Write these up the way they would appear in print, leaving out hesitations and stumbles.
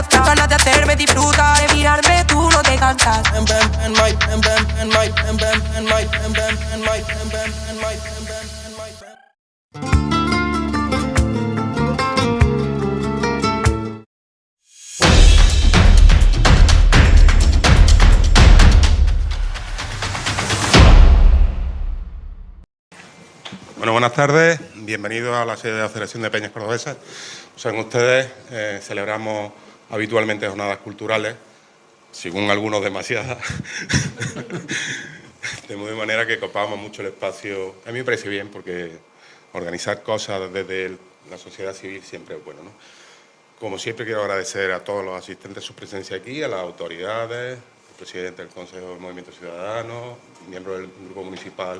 after. Ganas de hacerme disfrutar, de mirarme tú no te cansas. Bueno, buenas tardes, bienvenidos a la sede de la Federación de Peñas Cordobesas. Saben ustedes, celebramos habitualmente jornadas culturales, según algunos demasiadas, de manera que copamos mucho el espacio. A mí me parece bien porque organizar cosas desde la sociedad civil siempre es bueno, ¿no? Como siempre quiero agradecer a todos los asistentes su presencia aquí, a las autoridades, al presidente del Consejo del Movimiento Ciudadano, miembros del Grupo Municipal,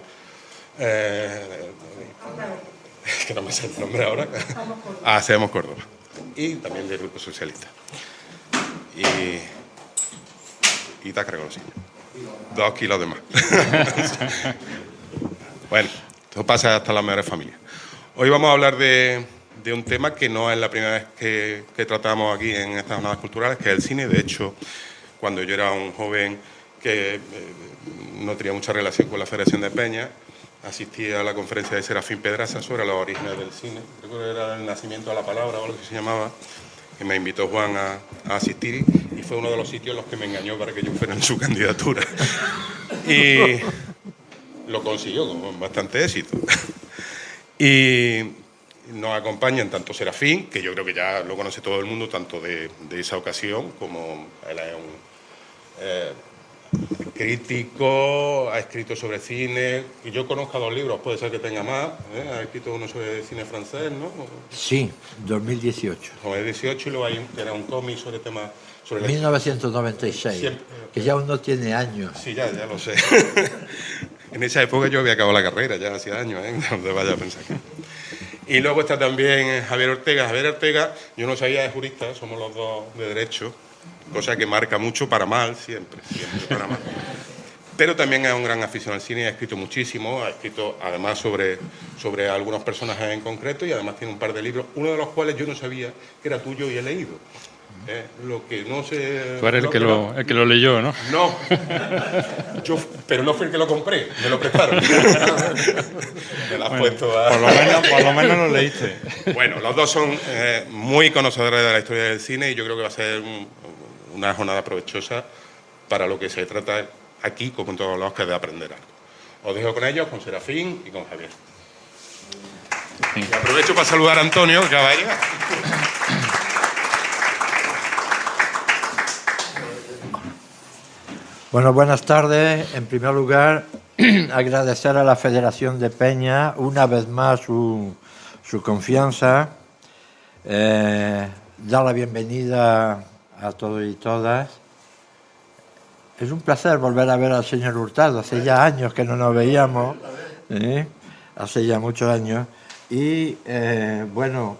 que no me sé el nombre ahora. Hacemos Córdoba. Y también del Grupo Socialista. Y Tacra Golosina. 2 kilos de más. Bueno, esto pasa hasta las mejores familias. Hoy vamos a hablar de un tema que no es la primera vez que tratamos aquí en estas jornadas culturales, que es el cine. De hecho, cuando yo era un joven que no tenía mucha relación con la Federación de Peñas, asistí a la conferencia de Serafín Pedraza sobre los orígenes del cine. Creo que era el nacimiento de la palabra o algo que se llamaba, que me invitó Juan a asistir y fue uno de los sitios en los que me engañó para que yo fuera en su candidatura. Y lo consiguió con bastante éxito. Y nos acompañan tanto Serafín, que yo creo que ya lo conoce todo el mundo, tanto de esa ocasión, como él es un crítico, ha escrito sobre cine, y yo conozco 2 libros, puede ser que tenga más, ha escrito uno sobre cine francés, ¿no? Sí, 2018. 2018, y luego hay que era un cómic sobre temas... Sobre 1996, siempre, que ya uno tiene años. Sí, ya lo sé. En esa época yo había acabado la carrera, ya hacía años, donde vaya a pensar. Y luego está también Javier Ortega. Javier Ortega, yo no sabía, es jurista, somos los dos de derecho, cosa que marca mucho para mal, siempre para mal. Pero también es un gran aficionado al cine, ha escrito muchísimo, ha escrito además sobre algunos personajes en concreto y además tiene un par de libros, uno de los cuales yo no sabía que era tuyo y he leído. Lo que no sé... Tú eres el que lo leyó, ¿no? No, pero no fui el que lo compré, me lo prestaron. Me lo has puesto a... Por lo menos lo leíste. Bueno, los dos son muy conocedores de la historia del cine y yo creo que va a ser una jornada provechosa para lo que se trata aquí, como en todos los que de aprender algo. Os dejo con ellos, con Serafín y con Javier. Sí. Y aprovecho para saludar a Antonio, que vaya. Bueno, buenas tardes. En primer lugar, agradecer a la Federación de Peñas una vez más su confianza, dar la bienvenida a todos y todas. Es un placer volver a ver al señor Hurtado. Hace ya años que no nos veíamos, hace ya muchos años. Y, bueno,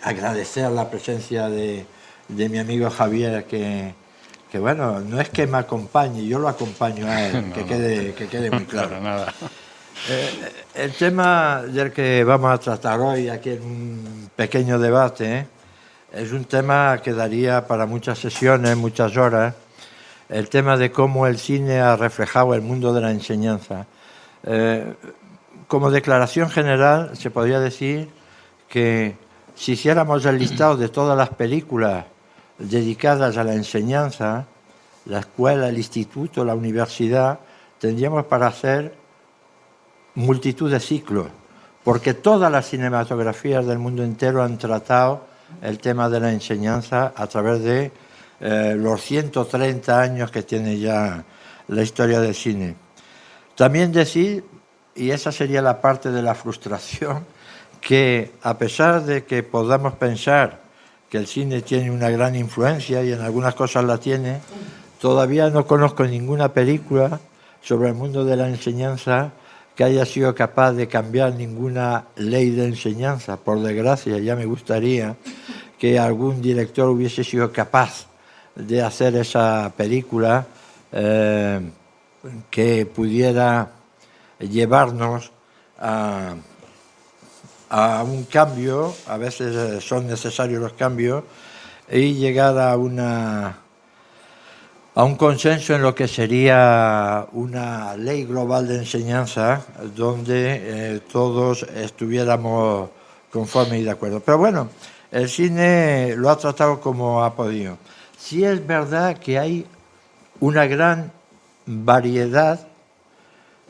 agradecer la presencia de mi amigo Javier, que bueno, no es que me acompañe, yo lo acompaño a él, que quede muy claro. Nada. El tema del que vamos a tratar hoy aquí en un pequeño debate es un tema que daría para muchas sesiones, muchas horas, el tema de cómo el cine ha reflejado el mundo de la enseñanza. Como declaración general se podría decir que si hiciéramos el listado de todas las películas dedicadas a la enseñanza, la escuela, el instituto, la universidad, tendríamos para hacer multitud de ciclos, porque todas las cinematografías del mundo entero han tratado el tema de la enseñanza a través de los 130 años que tiene ya la historia del cine. También decir, y esa sería la parte de la frustración, que a pesar de que podamos pensar que el cine tiene una gran influencia y en algunas cosas la tiene, todavía no conozco ninguna película sobre el mundo de la enseñanza que haya sido capaz de cambiar ninguna ley de enseñanza. Por desgracia, ya me gustaría que algún director hubiese sido capaz de hacer esa película que pudiera llevarnos a un cambio. A veces son necesarios los cambios, y llegar a un consenso en lo que sería una ley global de enseñanza donde todos estuviéramos conformes y de acuerdo. Pero bueno, el cine lo ha tratado como ha podido. Sí es verdad que hay una gran variedad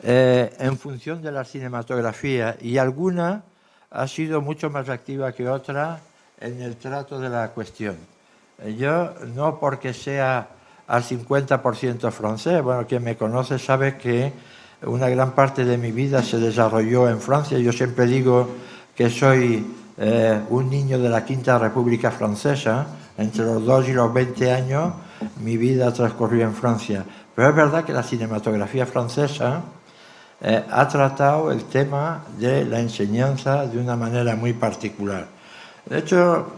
en función de la cinematografía, y alguna ha sido mucho más activa que otra en el trato de la cuestión. Yo, no porque sea al 50% francés, bueno, quien me conoce sabe que una gran parte de mi vida se desarrolló en Francia. Yo siempre digo que soy un niño de la Quinta República Francesa. Entre los 2 y los 20 años mi vida transcurrió en Francia. Pero es verdad que la cinematografía francesa ha tratado el tema de la enseñanza de una manera muy particular. De hecho,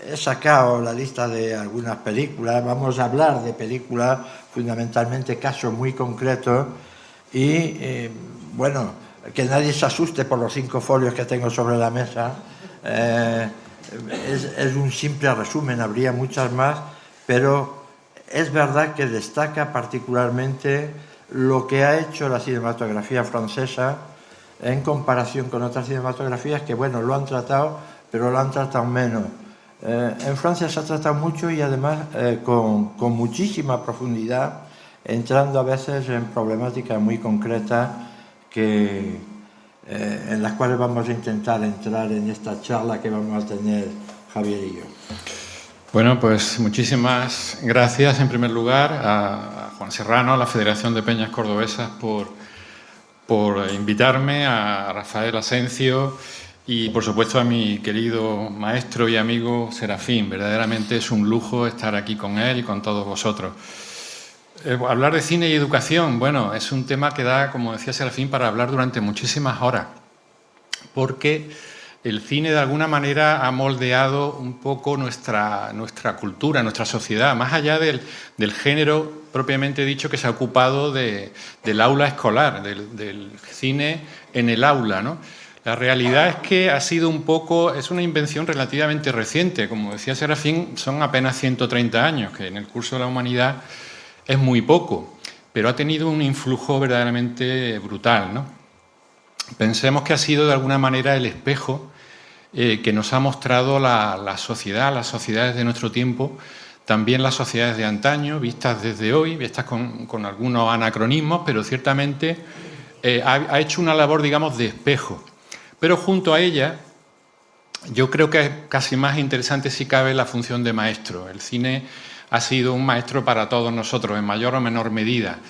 he sacado la lista de algunas películas. Vamos a hablar de películas, fundamentalmente casos muy concretos, y bueno, que nadie se asuste por los 5 folios que tengo sobre la mesa. Es un simple resumen, habría muchas más, pero es verdad que destaca particularmente lo que ha hecho la cinematografía francesa en comparación con otras cinematografías que, bueno, lo han tratado, pero lo han tratado menos. En Francia se ha tratado mucho y además con muchísima profundidad, entrando a veces en problemáticas muy concretas en las cuales vamos a intentar entrar en esta charla que vamos a tener Javier y yo. Bueno, pues muchísimas gracias en primer lugar a Juan Serrano, a la Federación de Peñas Cordobesas por invitarme, a Rafael Asencio y por supuesto a mi querido maestro y amigo Serafín. Verdaderamente es un lujo estar aquí con él y con todos vosotros. Hablar de cine y educación, bueno, es un tema que da, como decía Serafín, para hablar durante muchísimas horas, porque el cine de alguna manera ha moldeado un poco nuestra cultura, nuestra sociedad, más allá del género propiamente dicho que se ha ocupado del aula escolar, del cine en el aula, ¿no? La realidad es que ha sido es una invención relativamente reciente. Como decía Serafín, son apenas 130 años, que en el curso de la humanidad es muy poco, pero ha tenido un influjo verdaderamente brutal, ¿no? Pensemos que ha sido de alguna manera el espejo que nos ha mostrado la sociedad, las sociedades de nuestro tiempo, también las sociedades de antaño, vistas desde hoy, vistas con algunos anacronismos, pero ciertamente ha hecho una labor, digamos, de espejo. Pero junto a ella, yo creo que es casi más interesante, si cabe, la función de maestro. El cine ha sido un maestro para todos nosotros, en mayor o menor medida.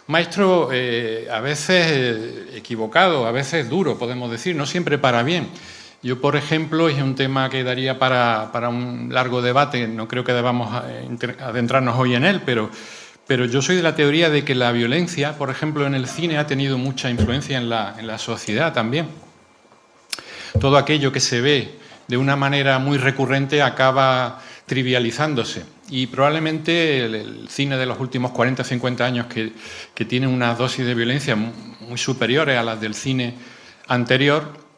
Maestro a veces equivocado, a veces duro, podemos decir, no siempre para bien. Yo, por ejemplo, es un tema que daría para un largo debate, no creo que debamos adentrarnos hoy en él, pero yo soy de la teoría de que la violencia, por ejemplo, en el cine ha tenido mucha influencia en la sociedad también. Todo aquello que se ve de una manera muy recurrente acaba trivializándose. Y probablemente el cine de los últimos 40 o 50 años, que tiene una dosis de violencia muy superiores a las del cine anterior,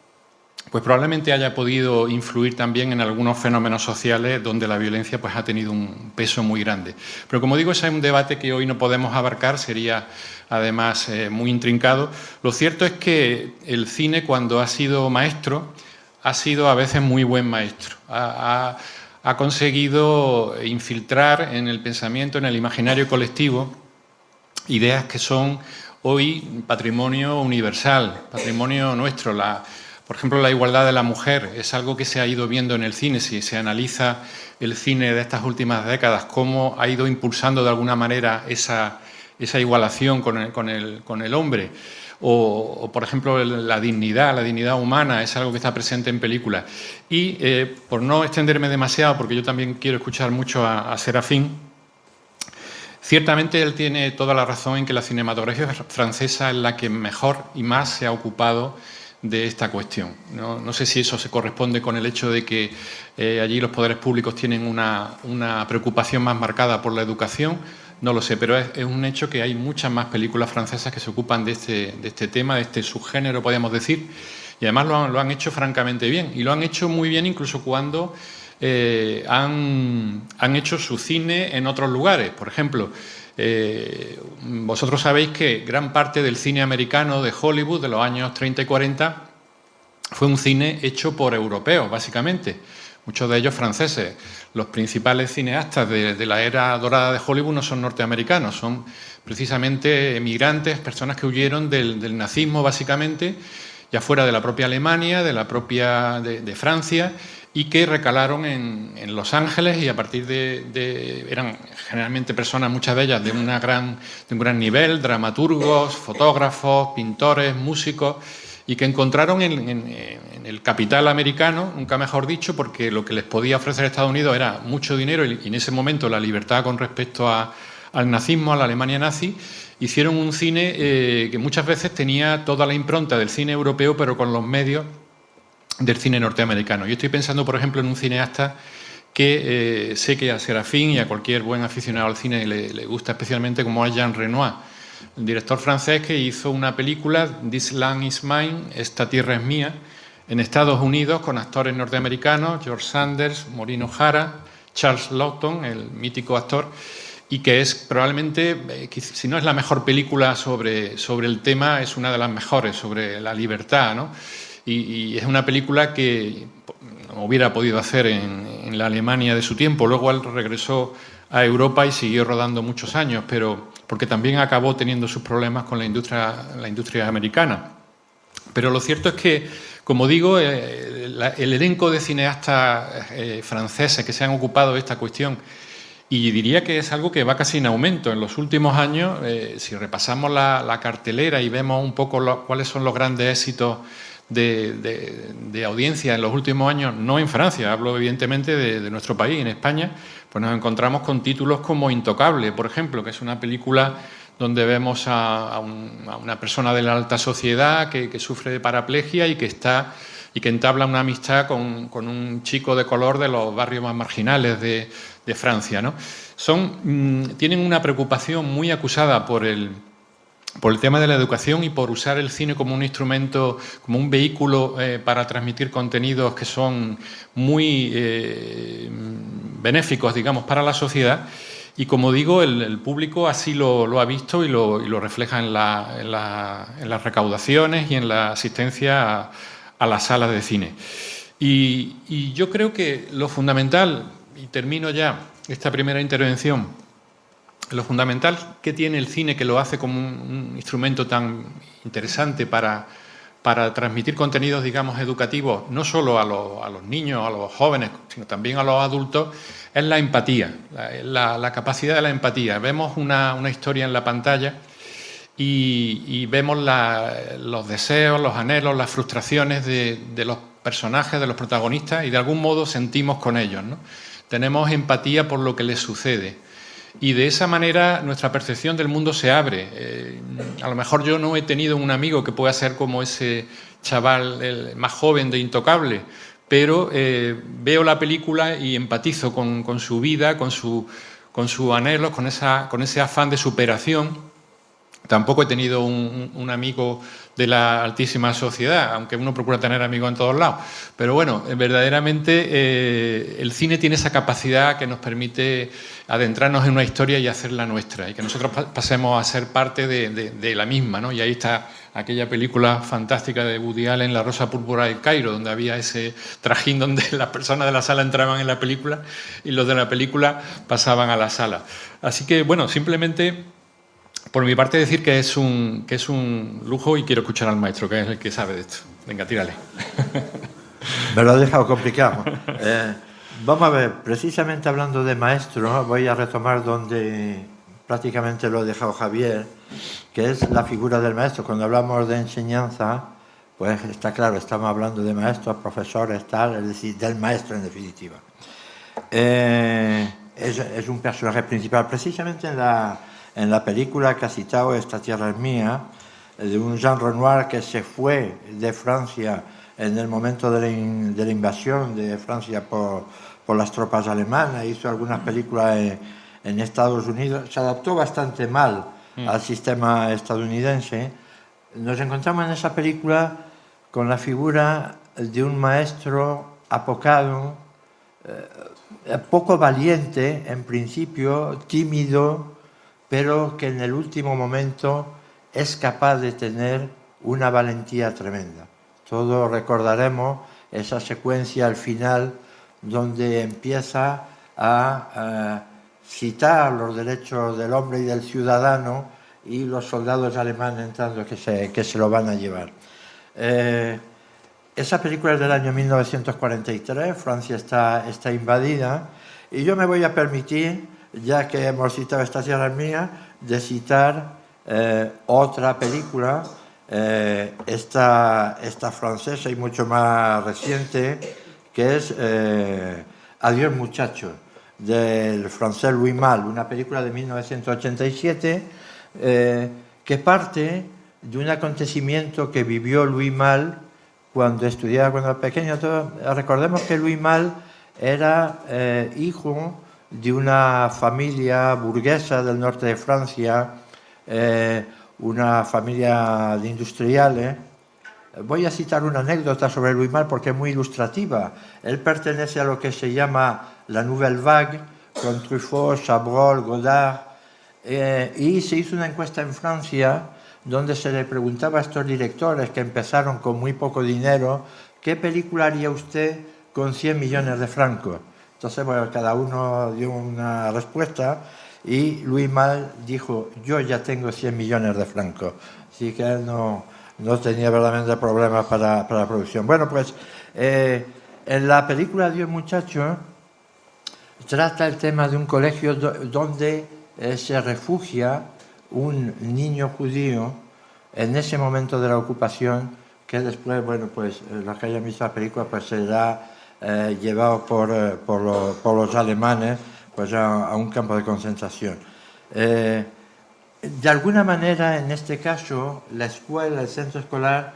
pues probablemente haya podido influir también en algunos fenómenos sociales donde la violencia pues ha tenido un peso muy grande. Pero como digo, ese es un debate que hoy no podemos abarcar, sería además muy intrincado. Lo cierto es que el cine, cuando ha sido maestro, ha sido a veces muy buen maestro. Ha conseguido infiltrar en el pensamiento, en el imaginario colectivo, ideas que son hoy patrimonio universal, patrimonio nuestro. Por ejemplo, la igualdad de la mujer es algo que se ha ido viendo en el cine. Si se analiza el cine de estas últimas décadas, cómo ha ido impulsando de alguna manera esa igualación con el hombre. O, por ejemplo, la dignidad humana es algo que está presente en películas. Y por no extenderme demasiado, porque yo también quiero escuchar mucho a Serafín, ciertamente él tiene toda la razón en que la cinematografía francesa es la que mejor y más se ha ocupado de esta cuestión. No sé si eso se corresponde con el hecho de que allí los poderes públicos tienen una preocupación más marcada por la educación, no lo sé, pero es un hecho que hay muchas más películas francesas que se ocupan de este tema, de este subgénero, podríamos decir, y además lo han hecho francamente bien, y lo han hecho muy bien incluso cuando han hecho su cine en otros lugares. Por ejemplo, vosotros sabéis que gran parte del cine americano de Hollywood de los años 30 y 40 fue un cine hecho por europeos, básicamente, muchos de ellos franceses. Los principales cineastas de la era dorada de Hollywood no son norteamericanos, son precisamente emigrantes, personas que huyeron del nazismo, básicamente, ya fuera de la propia Alemania, de la propia de Francia, y que recalaron en Los Ángeles, y a partir eran generalmente personas, muchas de ellas de un gran nivel, dramaturgos, fotógrafos, pintores, músicos, y que encontraron en el capital americano, nunca mejor dicho, porque lo que les podía ofrecer Estados Unidos era mucho dinero y en ese momento la libertad con respecto al nazismo, a la Alemania nazi. Hicieron un cine que muchas veces tenía toda la impronta del cine europeo, pero con los medios del cine norteamericano. Yo estoy pensando, por ejemplo, en un cineasta que sé que a Serafín y a cualquier buen aficionado al cine le gusta especialmente, como es Jean Renoir, el director francés que hizo una película, This Land is Mine, Esta tierra es mía, en Estados Unidos, con actores norteamericanos, George Sanders, Maureen O'Hara, Charles Laughton, el mítico actor, y que es probablemente, si no es la mejor película sobre el tema, es una de las mejores, sobre la libertad, ¿no? Y es una película que no hubiera podido hacer en la Alemania de su tiempo. Luego él regresó a Europa y siguió rodando muchos años, pero porque también acabó teniendo sus problemas con la industria americana. Pero lo cierto es que, como digo, el elenco de cineastas franceses que se han ocupado de esta cuestión, y diría que es algo que va casi en aumento. En los últimos años, si repasamos la cartelera y vemos un poco cuáles son los grandes éxitos de audiencia en los últimos años, no en Francia, hablo evidentemente de nuestro país, en España, pues nos encontramos con títulos como Intocable, por ejemplo, que es una película donde vemos a una persona de la alta sociedad que sufre de paraplegia y que entabla una amistad con un chico de color de los barrios más marginales de Francia, ¿no? Tienen una preocupación muy acusada por el tema de la educación y por usar el cine como un instrumento, como un vehículo para transmitir contenidos que son muy benéficos, digamos, para la sociedad. Y como digo, el público así lo ha visto y lo refleja en las recaudaciones y en la asistencia a las salas de cine. Y yo creo que lo fundamental, y termino ya esta primera intervención, lo fundamental que tiene el cine, que lo hace como un instrumento tan interesante para transmitir contenidos, digamos, educativos, no solo a los niños, a los jóvenes, sino también a los adultos, es la empatía, la capacidad de la empatía. Vemos una historia en la pantalla y vemos los deseos, los anhelos, las frustraciones de los personajes, de los protagonistas, y de algún modo sentimos con ellos, ¿no? Tenemos empatía por lo que les sucede. Y de esa manera nuestra percepción del mundo se abre. A lo mejor yo no he tenido un amigo que pueda ser como ese chaval el más joven de Intocable, pero veo la película y empatizo con su vida, con sus anhelos, con ese afán de superación. Tampoco he tenido un amigo de la altísima sociedad, aunque uno procura tener amigos en todos lados. Pero bueno, verdaderamente el cine tiene esa capacidad que nos permite adentrarnos en una historia y hacerla nuestra, y que nosotros pasemos a ser parte de la misma, ¿no? Y ahí está aquella película fantástica de Woody Allen, La rosa púrpura del Cairo, donde había ese trajín donde las personas de la sala entraban en la película y los de la película pasaban a la sala. Así que, bueno, simplemente por mi parte decir que es un lujo, y quiero escuchar al maestro, que es el que sabe de esto. Venga, tírale. Me lo ha dejado complicado. Vamos a ver, precisamente hablando de maestro, voy a retomar donde prácticamente lo ha dejado Javier, que es la figura del maestro. Cuando hablamos de enseñanza, pues está claro, estamos hablando de maestros, profesores, tal, es decir, del maestro en definitiva. Es un personaje principal, precisamente en la película que ha citado, Esta tierra es mía, de un Jean Renoir que se fue de Francia en el momento de la invasión de Francia por las tropas alemanas, hizo algunas películas en Estados Unidos, se adaptó bastante mal al sistema estadounidense. Nos encontramos en esa película con la figura de un maestro apocado, poco valiente en principio, tímido, pero que en el último momento es capaz de tener una valentía tremenda. Todos recordaremos esa secuencia al final donde empieza a citar los derechos del hombre y del ciudadano y los soldados alemanes entrando que se lo van a llevar. Esa película es del año 1943, Francia está invadida, y yo me voy a permitir, ya que hemos citado Esta tierra es mía, de citar otra película, esta francesa y mucho más reciente, que es Adiós muchachos, del francés Louis Malle, una película de 1987 que parte de un acontecimiento que vivió Louis Malle cuando estudiaba, cuando era pequeño. Recordemos que Louis Malle era hijo de una familia burguesa del norte de Francia, una familia de industriales. Voy a citar una anécdota sobre Louis Malle porque es muy ilustrativa. Él pertenece a lo que se llama la Nouvelle Vague, con Truffaut, Chabrol, Godard, y se hizo una encuesta en Francia donde se le preguntaba a estos directores que empezaron con muy poco dinero, ¿qué película haría usted con 100 millones de francos? Entonces, bueno, cada uno dio una respuesta y Louis Malle dijo, yo ya tengo 100 millones de francos. Así que él no tenía verdaderamente problemas para la producción. Bueno, pues en la película Adiós muchachos trata el tema de un colegio donde se refugia un niño judío en ese momento de la ocupación, que después, bueno, pues los que hayan visto la película, pues será llevado por los alemanes pues a un campo de concentración. De alguna manera, en este caso, la escuela, el centro escolar,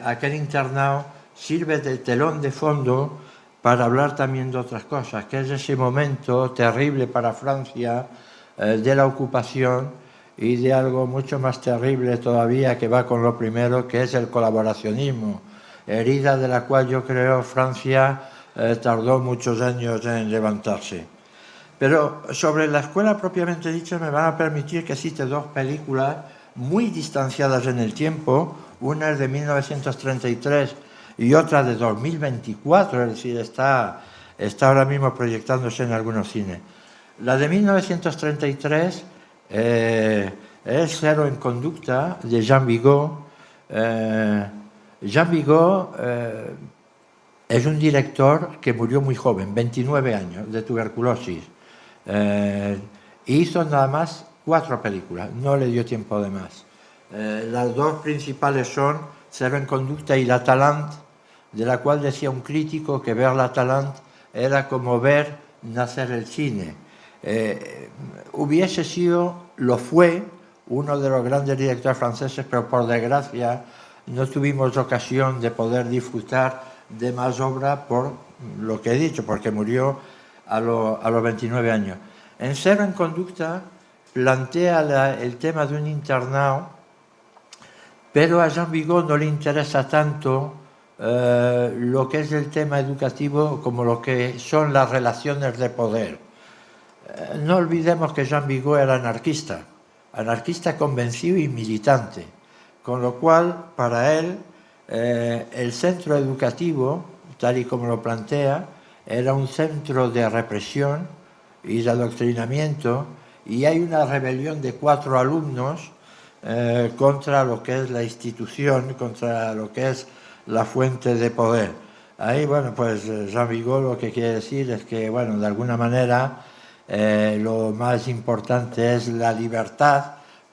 aquel internado, sirve de telón de fondo para hablar también de otras cosas, que es ese momento terrible para Francia de la ocupación y de algo mucho más terrible todavía que va con lo primero, que es el colaboracionismo, herida de la cual yo creo Francia tardó muchos años en levantarse. Pero sobre la escuela propiamente dicha me van a permitir que cite dos películas muy distanciadas en el tiempo, una es de 1933 y otra de 2024, es decir, está ahora mismo proyectándose en algunos cines. La de 1933 es Cero en conducta, de Jean Vigo. Jean Vigo es un director que murió muy joven, 29 años, de tuberculosis. Hizo nada más 4 películas, no le dio tiempo de más. Las dos principales son Cero en conducta y La Talente, de la cual decía un crítico que ver La Talente era como ver nacer el cine. Hubiese sido, lo fue, uno de los grandes directores franceses, pero por desgracia no tuvimos ocasión de poder disfrutar de más obra por lo que he dicho, porque murió a los 29 años. En Cero en conducta plantea el tema de un internado, pero a Jean Vigo no le interesa tanto lo que es el tema educativo como lo que son las relaciones de poder. No olvidemos que Jean Vigo era anarquista convencido y militante, con lo cual para él el centro educativo, tal y como lo plantea, era un centro de represión y de adoctrinamiento, y hay una rebelión de 4 alumnos contra lo que es la institución, contra lo que es la fuente de poder. Ahí, bueno, pues Jean Vigo lo que quiere decir es que, bueno, de alguna manera lo más importante es la libertad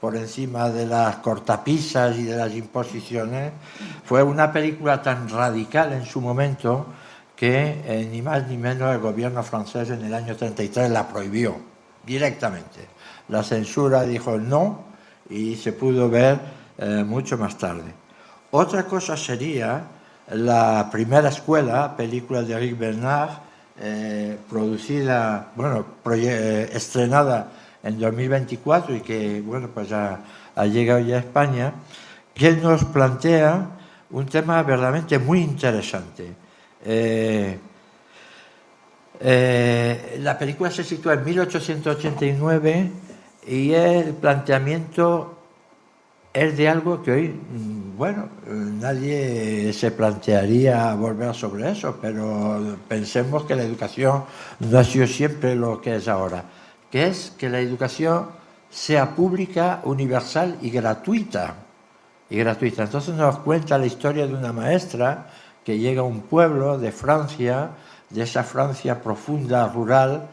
por encima de las cortapisas y de las imposiciones. Fue una película tan radical en su momento que ni más ni menos el gobierno francés en el año 33 la prohibió directamente. La censura dijo no y se pudo ver mucho más tarde. Otra cosa sería la primera escuela, película de Eric Bernard, producida, bueno, estrenada en 2024 y que, bueno, pues ha llegado ya a España, que nos plantea un tema verdaderamente muy interesante. La película se sitúa en 1889 y el planteamiento es de algo que hoy, bueno, nadie se plantearía volver sobre eso, pero pensemos que la educación no ha sido siempre lo que es ahora, que es que la educación sea pública, universal y gratuita. Entonces nos cuenta la historia de una maestra que llega a un pueblo de Francia, de esa Francia profunda, rural,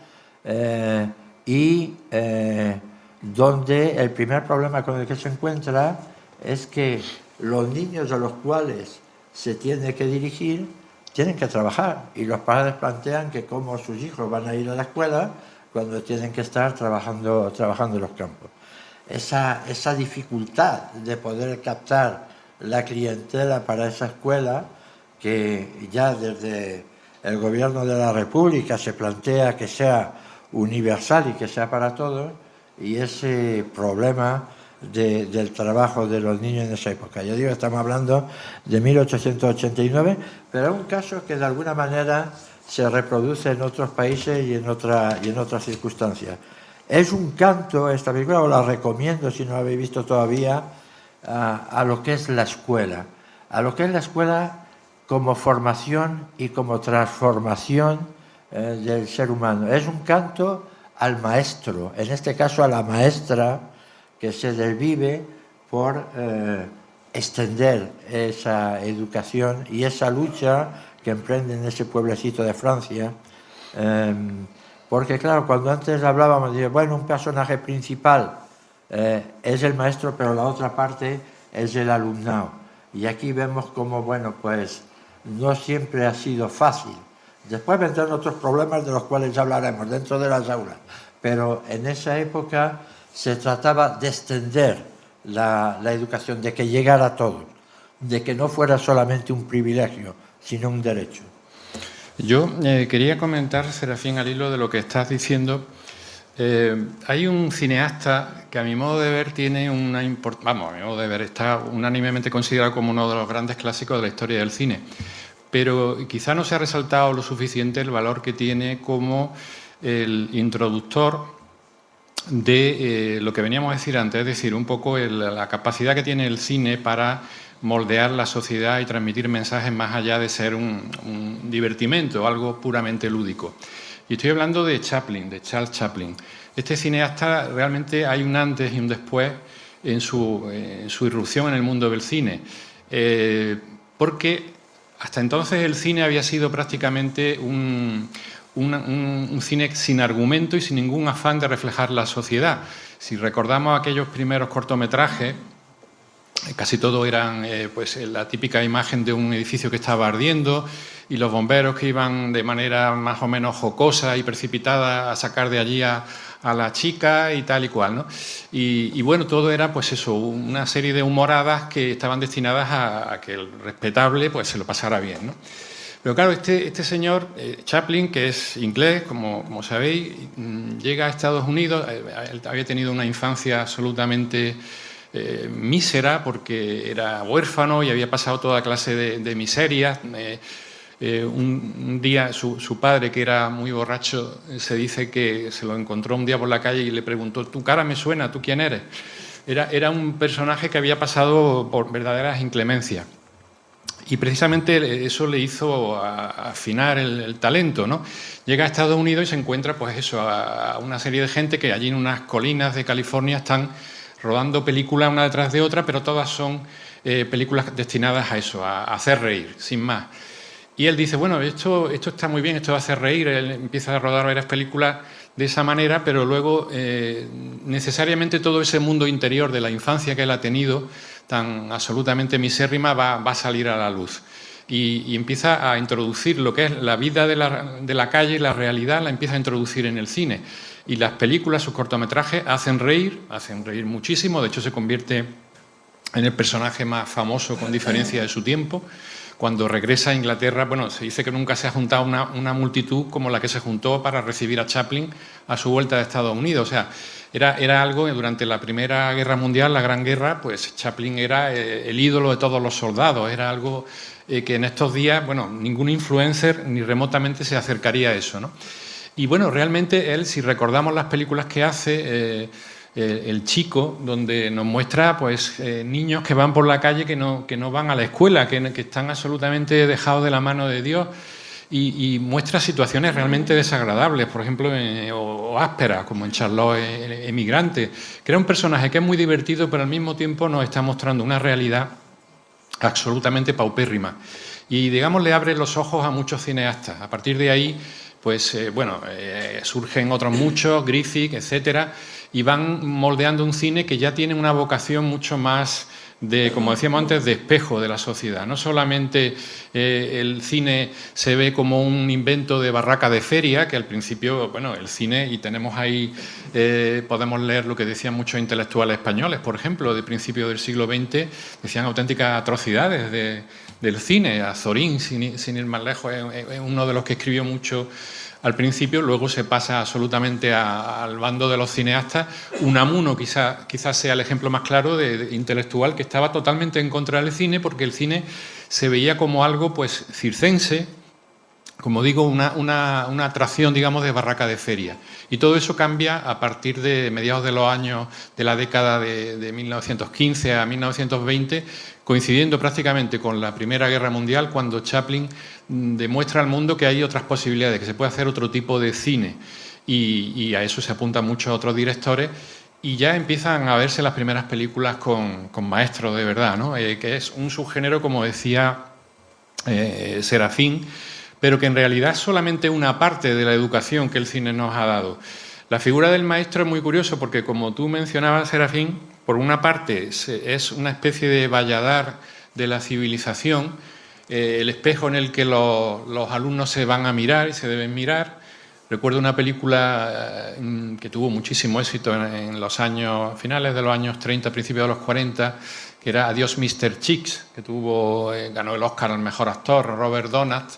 donde el primer problema con el que se encuentra es que los niños a los cuales se tiene que dirigir tienen que trabajar, y los padres plantean que cómo sus hijos van a ir a la escuela cuando tienen que estar trabajando en los campos. Esa dificultad de poder captar la clientela para esa escuela, que ya desde el gobierno de la República se plantea que sea universal y que sea para todos, y ese problema del trabajo de los niños en esa época. Yo digo, estamos hablando de 1889, pero es un caso que de alguna manera se reproduce en otros países y en otras circunstancias. Es un canto, esta película, os la recomiendo si no la habéis visto todavía, a lo que es la escuela. A lo que es la escuela como formación y como transformación del ser humano. Es un canto al maestro, en este caso a la maestra, que se desvive por extender esa educación y esa lucha que emprende en ese pueblecito de Francia. Porque claro, cuando antes hablábamos de, bueno, un personaje principal es el maestro, pero la otra parte es el alumnado. Y aquí vemos como, bueno, pues no siempre ha sido fácil. Después vendrán otros problemas de los cuales ya hablaremos dentro de las aulas. Pero en esa época se trataba de extender la educación, de que llegara a todos, de que no fuera solamente un privilegio, sino un derecho. Yo quería comentar, Serafín, al hilo de lo que estás diciendo. Hay un cineasta que a mi modo de ver tiene una importancia, vamos, a mi modo de ver, está unánimemente considerado como uno de los grandes clásicos de la historia del cine, pero quizá no se ha resaltado lo suficiente el valor que tiene como el introductor de lo que veníamos a decir antes, es decir, un poco la capacidad que tiene el cine para moldear la sociedad y transmitir mensajes más allá de ser un divertimento, algo puramente lúdico. Y estoy hablando de Chaplin, de Charles Chaplin. Este cineasta, realmente hay un antes y un después en su irrupción en el mundo del cine, porque hasta entonces el cine había sido prácticamente un cine sin argumento y sin ningún afán de reflejar la sociedad. Si recordamos aquellos primeros cortometrajes, casi todo eran pues la típica imagen de un edificio que estaba ardiendo y los bomberos que iban de manera más o menos jocosa y precipitada a sacar de allí a la chica y tal y cual, ¿no? Y bueno, todo era pues eso, una serie de humoradas que estaban destinadas a que el respetable pues se lo pasara bien, ¿no? Pero claro, este señor, Chaplin, que es inglés, como sabéis, llega a Estados Unidos. Él había tenido una infancia absolutamente mísera porque era huérfano y había pasado toda clase de miserias. Un día su padre, que era muy borracho, se dice que se lo encontró un día por la calle y le preguntó: «Tu cara me suena, ¿tú quién eres?». Era un personaje que había pasado por verdaderas inclemencias. Y precisamente eso le hizo afinar el talento, ¿no? Llega a Estados Unidos y se encuentra, pues eso, a una serie de gente que allí en unas colinas de California están rodando películas una detrás de otra, pero todas son películas destinadas a eso, a hacer reír, sin más. Y él dice, bueno, esto está muy bien, esto va a hacer reír. Él empieza a rodar varias películas de esa manera, pero luego necesariamente todo ese mundo interior de la infancia que él ha tenido, tan absolutamente misérrima, va a salir a la luz. Y empieza a introducir lo que es la vida de la calle, la realidad, la empieza a introducir en el cine. Y las películas, sus cortometrajes, hacen reír muchísimo. De hecho, se convierte en el personaje más famoso, con diferencia, de su tiempo. Cuando regresa a Inglaterra, bueno, se dice que nunca se ha juntado una multitud como la que se juntó para recibir a Chaplin a su vuelta de Estados Unidos. O sea, era algo que durante la Primera Guerra Mundial, la Gran Guerra, pues Chaplin era el ídolo de todos los soldados. Era algo que en estos días, bueno, ningún influencer ni remotamente se acercaría a eso, ¿no? Y bueno, realmente él, si recordamos las películas que hace, El Chico, donde nos muestra pues niños que van por la calle que no van a la escuela, que están absolutamente dejados de la mano de Dios, y muestra situaciones realmente desagradables, por ejemplo, o ásperas, como en Charlotte Emigrante. Crea un personaje que es muy divertido, pero al mismo tiempo nos está mostrando una realidad absolutamente paupérrima. Y, digamos, le abre los ojos a muchos cineastas. A partir de ahí, pues, surgen otros muchos, Griffith, etcétera, y van moldeando un cine que ya tiene una vocación mucho más de, como decíamos antes, de espejo de la sociedad. No solamente el cine se ve como un invento de barraca de feria, que al principio, bueno, el cine, y tenemos ahí, podemos leer lo que decían muchos intelectuales españoles, por ejemplo, de principios del siglo XX, decían auténticas atrocidades del cine. Azorín, sin ir más lejos, es uno de los que escribió mucho al principio, luego se pasa absolutamente al bando de los cineastas. Unamuno quizás sea el ejemplo más claro de intelectual que estaba totalmente en contra del cine, porque el cine se veía como algo pues circense, como digo, una atracción, digamos, de barraca de feria. Y todo eso cambia a partir de mediados de los años de la década de 1915 a 1920, coincidiendo prácticamente con la Primera Guerra Mundial, cuando Chaplin demuestra al mundo que hay otras posibilidades, que se puede hacer otro tipo de cine. Y a eso se apuntan muchos otros directores, y ya empiezan a verse las primeras películas con maestros de verdad, ¿no? Que es un subgénero, como decía Serafín, pero que en realidad es solamente una parte de la educación que el cine nos ha dado. La figura del maestro es muy curioso porque, como tú mencionabas, Serafín, por una parte es una especie de Valladar de la civilización, el espejo en el que los alumnos se van a mirar y se deben mirar. Recuerdo una película que tuvo muchísimo éxito en los años finales de los años 30, principios de los 40, que era Adiós Mr. Cheeks, que ganó el Oscar al mejor actor, Robert Donat.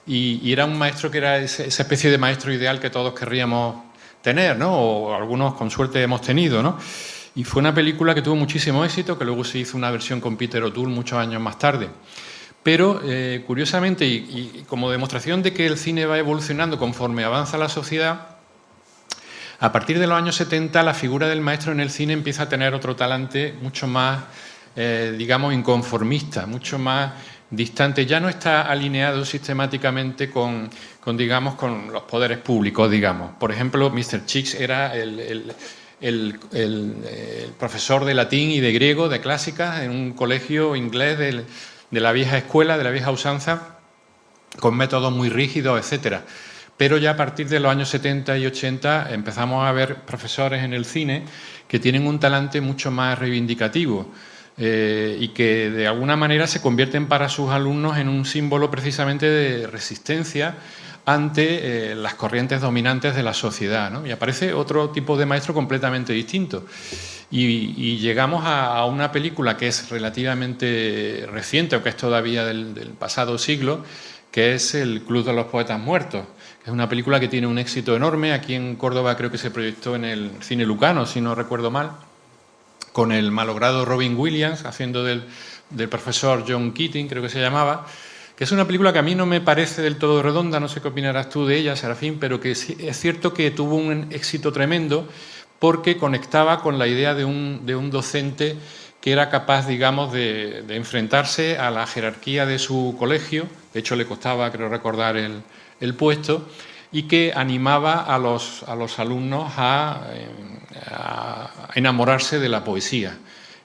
Y era un maestro que era esa especie de maestro ideal que todos querríamos tener, ¿no? O algunos con suerte hemos tenido, ¿no? Y fue una película que tuvo muchísimo éxito, que luego se hizo una versión con Peter O'Toole muchos años más tarde. Pero, curiosamente, y como demostración de que el cine va evolucionando conforme avanza la sociedad, a partir de los años 70 la figura del maestro en el cine empieza a tener otro talante mucho más, digamos, inconformista, mucho más distante. Ya no está alineado sistemáticamente con los poderes públicos, digamos. Por ejemplo, Mr. Cheeks era el profesor de latín y de griego, de clásicas, en un colegio inglés de la vieja escuela, de la vieja usanza, con métodos muy rígidos, etcétera. Pero ya a partir de los años 70 y 80 empezamos a ver profesores en el cine que tienen un talante mucho más reivindicativo, y que de alguna manera se convierten para sus alumnos en un símbolo precisamente de resistencia ante las corrientes dominantes de la sociedad, ¿no? Y aparece otro tipo de maestro completamente distinto. Y llegamos a una película que es relativamente reciente, o que es todavía del pasado siglo, que es El Club de los Poetas Muertos. Es una película que tiene un éxito enorme. Aquí en Córdoba creo que se proyectó en el Cine Lucano, si no recuerdo mal, con el malogrado Robin Williams, haciendo del profesor John Keating, creo que se llamaba, que es una película que a mí no me parece del todo redonda, no sé qué opinarás tú de ella, Serafín, pero que sí, es cierto que tuvo un éxito tremendo porque conectaba con la idea de un docente que era capaz, digamos, de enfrentarse a la jerarquía de su colegio. De hecho, le costaba, creo recordar, el puesto, y que animaba a los alumnos a enamorarse de la poesía,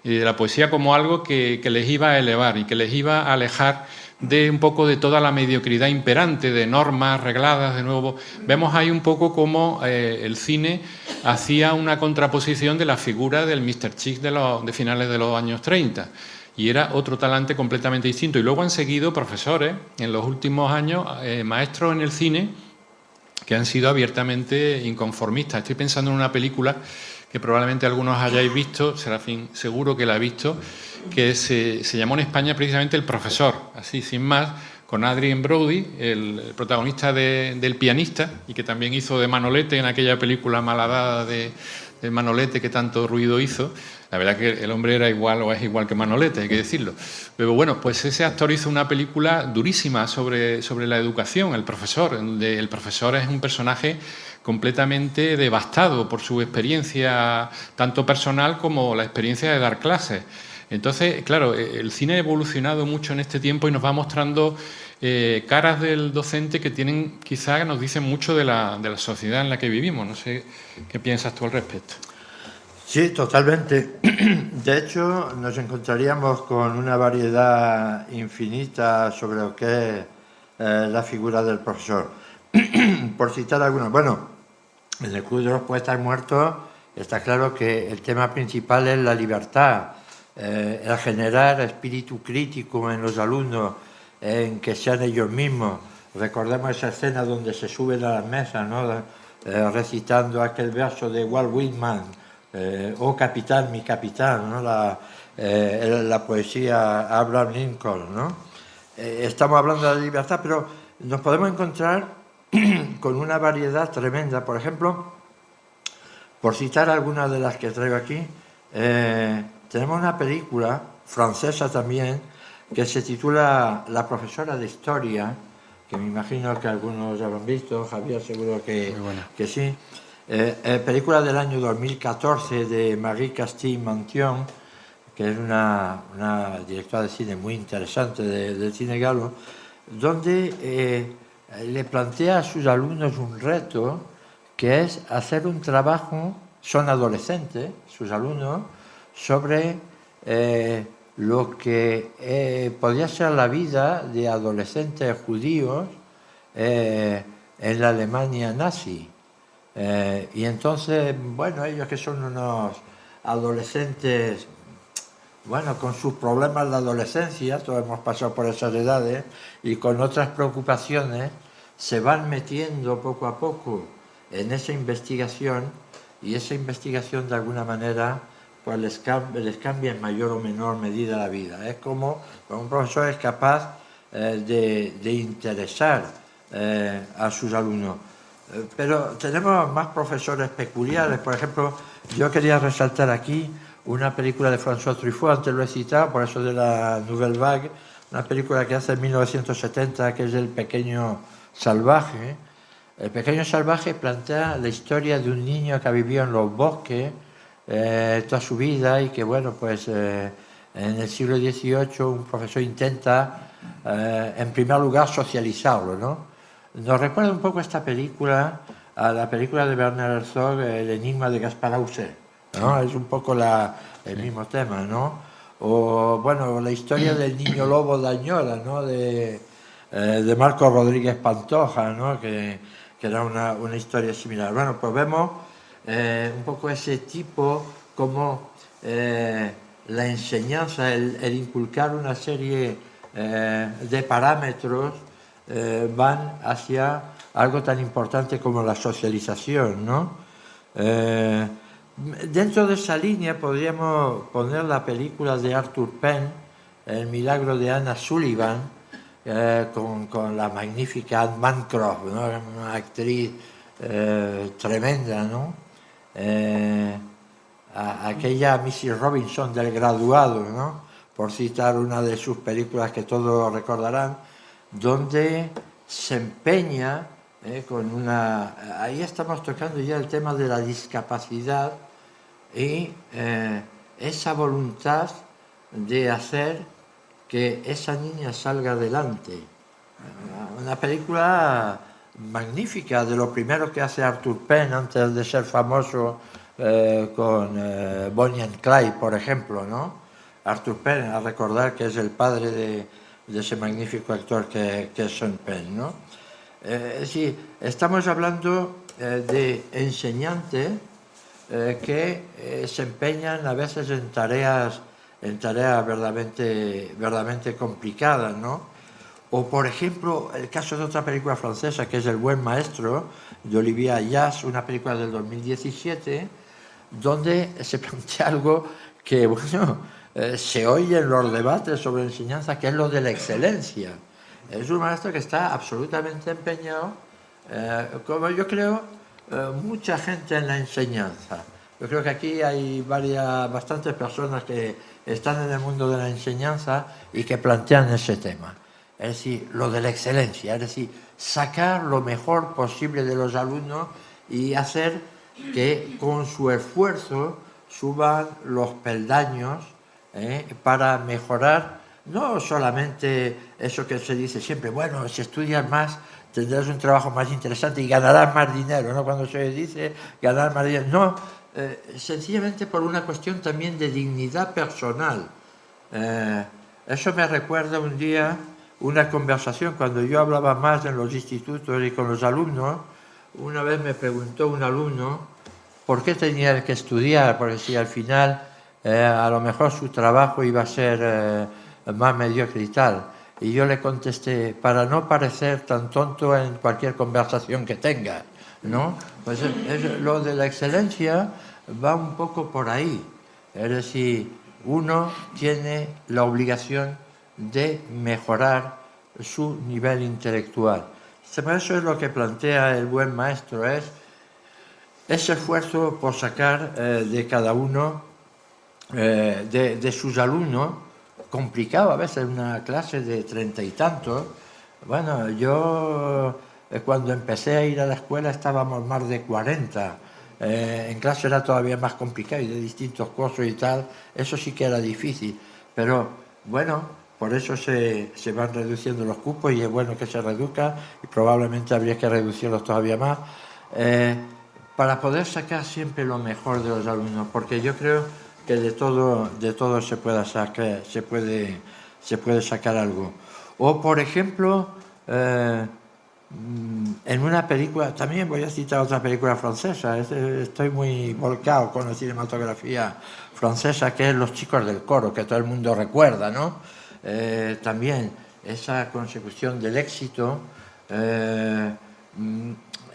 y de la poesía como algo que les iba a elevar y que les iba a alejar de un poco de toda la mediocridad imperante, de normas regladas. De nuevo, vemos ahí un poco cómo el cine hacía una contraposición de la figura del Mr. Cheeks de finales de los años 30, y era otro talante completamente distinto. Y luego han seguido profesores en los últimos años, maestros en el cine, que han sido abiertamente inconformistas. Estoy pensando en una película que probablemente algunos hayáis visto, Serafín seguro que la ha visto, que se llamó en España precisamente El Profesor, así sin más, con Adrien Brody, el protagonista del Pianista, y que también hizo de Manolete en aquella película malhadada de Manolete que tanto ruido hizo. La verdad que el hombre era igual o es igual que Manolete, hay que decirlo. Pero bueno, pues ese actor hizo una película durísima sobre la educación, el profesor, donde el profesor es un personaje completamente devastado por su experiencia, tanto personal como la experiencia de dar clases. Entonces, claro, el cine ha evolucionado mucho en este tiempo y nos va mostrando caras del docente que tienen, quizá nos dicen mucho de la sociedad en la que vivimos. No sé qué piensas tú al respecto. Sí, totalmente. De hecho, nos encontraríamos con una variedad infinita sobre lo que es la figura del profesor. Por citar algunos, bueno, en el Club de los Poetas Muertos está claro que el tema principal es la libertad, el generar espíritu crítico en los alumnos, en que sean ellos mismos. Recordemos esa escena donde se suben a las mesas, ¿no? Recitando aquel verso de Walt Whitman, oh capitán, mi capitán, ¿no? La poesía Abraham Lincoln, ¿no? Estamos hablando de la libertad, pero nos podemos encontrar con una variedad tremenda. Por ejemplo, por citar algunas de las que traigo aquí, tenemos una película francesa también que se titula La profesora de historia, que me imagino que algunos ya lo han visto, Javier seguro que sí. Película del año 2014 de Marie Castille-Mantion, que es una directora de cine muy interesante del cine galo, donde le plantea a sus alumnos un reto que es hacer un trabajo, son adolescentes, sus alumnos, sobre lo que podía ser la vida de adolescentes judíos en la Alemania nazi. Y entonces, bueno, ellos que son unos adolescentes, bueno, con sus problemas de adolescencia, todos hemos pasado por esas edades, y con otras preocupaciones, se van metiendo poco a poco en esa investigación, y esa investigación de alguna manera pues les cambia en mayor o menor medida la vida. Es como un profesor es capaz de interesar a sus alumnos. Pero tenemos más profesores peculiares. Por ejemplo, yo quería resaltar aquí una película de François Truffaut, antes lo he citado, por eso de la Nouvelle Vague, una película que hace en 1970, que es El pequeño salvaje. El pequeño salvaje plantea la historia de un niño que ha vivido en los bosques toda su vida y que, bueno, pues en el siglo XVIII un profesor intenta, en primer lugar, socializarlo, ¿no? Nos recuerda un poco esta película a la película de Werner Herzog, El enigma de Gaspar Hauser, ¿no? Es un poco el mismo tema, ¿no? O, bueno, la historia del niño lobo de Añora, ¿no? De Marcos Rodríguez Pantoja, ¿no? Que era una historia similar. Bueno, pues vemos un poco ese tipo, como la enseñanza, el inculcar una serie de parámetros van hacia algo tan importante como la socialización, ¿no? Dentro de esa línea podríamos poner la película de Arthur Penn, El milagro de Anna Sullivan, con la magnífica Anne Bancroft, ¿no? Una actriz tremenda, ¿no? Aquella Mrs. Robinson del Graduado, ¿no? Por citar una de sus películas que todos recordarán, donde se empeña con una... Ahí estamos tocando ya el tema de la discapacidad y esa voluntad de hacer que esa niña salga adelante. Una película magnífica, de lo primero que hace Arthur Penn antes de ser famoso con Bonnie and Clyde, por ejemplo, ¿no? Arthur Penn, a recordar que es el padre de ese magnífico actor que es Sean Penn, ¿no? Es decir, estamos hablando de enseñantes que se empeñan a veces en tareas verdaderamente complicadas, ¿no? O, por ejemplo, el caso de otra película francesa, que es El buen maestro, de Olivier Ayas, una película del 2017, donde se plantea algo que, bueno, se oye en los debates sobre enseñanza, que es lo de la excelencia. Es un maestro que está absolutamente empeñado, como yo creo, mucha gente en la enseñanza, Yo creo que aquí hay bastantes personas que están en el mundo de la enseñanza y que plantean ese tema. Es decir, lo de la excelencia, es decir, sacar lo mejor posible de los alumnos y hacer que con su esfuerzo suban los peldaños para mejorar, no solamente eso que se dice siempre, bueno, si estudias más tendrás un trabajo más interesante y ganarás más dinero, ¿no? Cuando se dice ganar más dinero, no, sencillamente por una cuestión también de dignidad personal. Eso me recuerda un día una conversación cuando yo hablaba más en los institutos y con los alumnos. Una vez me preguntó un alumno por qué tenía que estudiar, porque si al final a lo mejor su trabajo iba a ser más mediocre y tal. Y yo le contesté, para no parecer tan tonto en cualquier conversación que tenga, ¿no? Pues lo de la excelencia va un poco por ahí. Es decir, uno tiene la obligación de mejorar su nivel intelectual. Eso es lo que plantea el buen maestro, es ese esfuerzo por sacar de cada uno, de sus alumnos, complicado a veces una clase de 30 y tantos. Bueno, yo cuando empecé a ir a la escuela estábamos más de 40. En clase era todavía más complicado y de distintos cursos y tal, eso sí que era difícil. Pero bueno, por eso se van reduciendo los cupos y es bueno que se reduzca y probablemente habría que reducirlos todavía más para poder sacar siempre lo mejor de los alumnos, porque yo creo que de todo se puede sacar, se puede sacar algo. O por ejemplo, en una película, también voy a citar otra película francesa, estoy muy volcado con la cinematografía francesa, que es Los chicos del coro, que todo el mundo recuerda, ¿no? También esa consecución del éxito,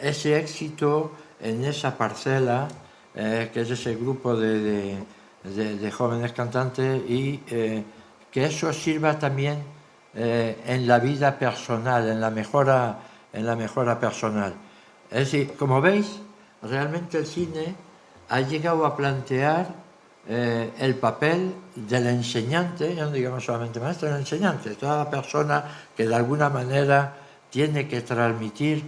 ese éxito en esa parcela, que es ese grupo de jóvenes cantantes y que eso sirva también en la vida personal, en la mejora personal. Es decir, como veis, realmente el cine ha llegado a plantear el papel del enseñante, ya no digamos solamente maestro, el enseñante, toda la persona que de alguna manera tiene que transmitir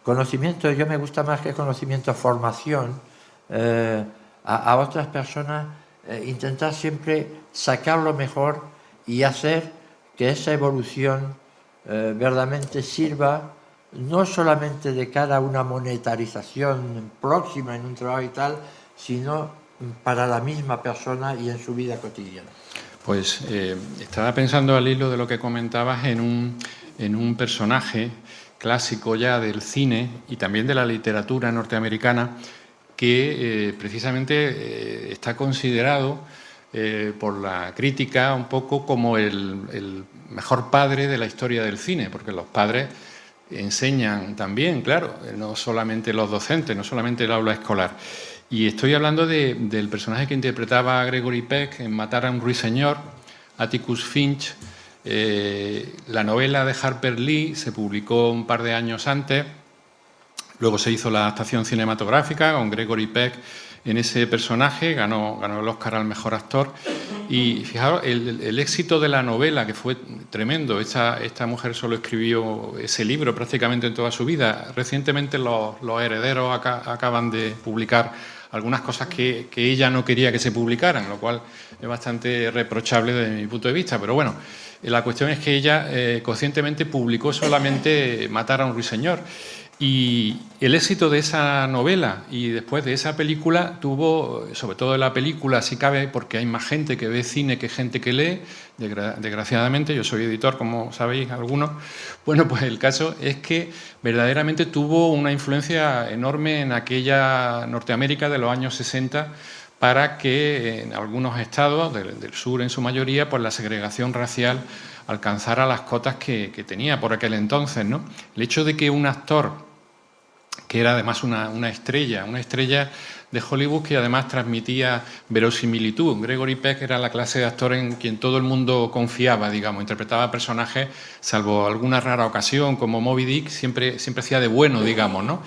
conocimiento. Yo me gusta más que conocimiento, formación a otras personas, intentar siempre sacar lo mejor y hacer que esa evolución verdaderamente sirva no solamente de cara a una monetarización próxima en un trabajo y tal, sino para la misma persona y en su vida cotidiana. Pues estaba pensando al hilo de lo que comentabas en un personaje clásico ya del cine y también de la literatura norteamericana que precisamente está considerado por la crítica un poco como el mejor padre de la historia del cine, porque los padres enseñan también, claro, no solamente los docentes, no solamente el aula escolar. Y estoy hablando del personaje que interpretaba Gregory Peck en Matar a un ruiseñor, Atticus Finch. La novela de Harper Lee se publicó un par de años antes, luego se hizo la adaptación cinematográfica con Gregory Peck en ese personaje, ganó el Oscar al mejor actor. Y fijaros, el éxito de la novela, que fue tremendo. Esta mujer solo escribió ese libro prácticamente en toda su vida. Recientemente los herederos acaban de publicar algunas cosas que ella no quería que se publicaran, lo cual es bastante reprochable desde mi punto de vista. Pero bueno, la cuestión es que ella conscientemente publicó solamente Matar a un ruiseñor. Y el éxito de esa novela y después de esa película tuvo, sobre todo de la película, si cabe, porque hay más gente que ve cine que gente que lee, desgraciadamente, yo soy editor, como sabéis algunos. Bueno, pues el caso es que verdaderamente tuvo una influencia enorme en aquella Norteamérica de los años 60 para que en algunos estados, del sur en su mayoría, pues la segregación racial alcanzara las cotas que tenía por aquel entonces, ¿no? El hecho de que un actor que era además una estrella de Hollywood, que además transmitía verosimilitud. Gregory Peck era la clase de actor en quien todo el mundo confiaba, digamos, interpretaba personajes, salvo alguna rara ocasión, como Moby Dick, siempre hacía de bueno, digamos, ¿no?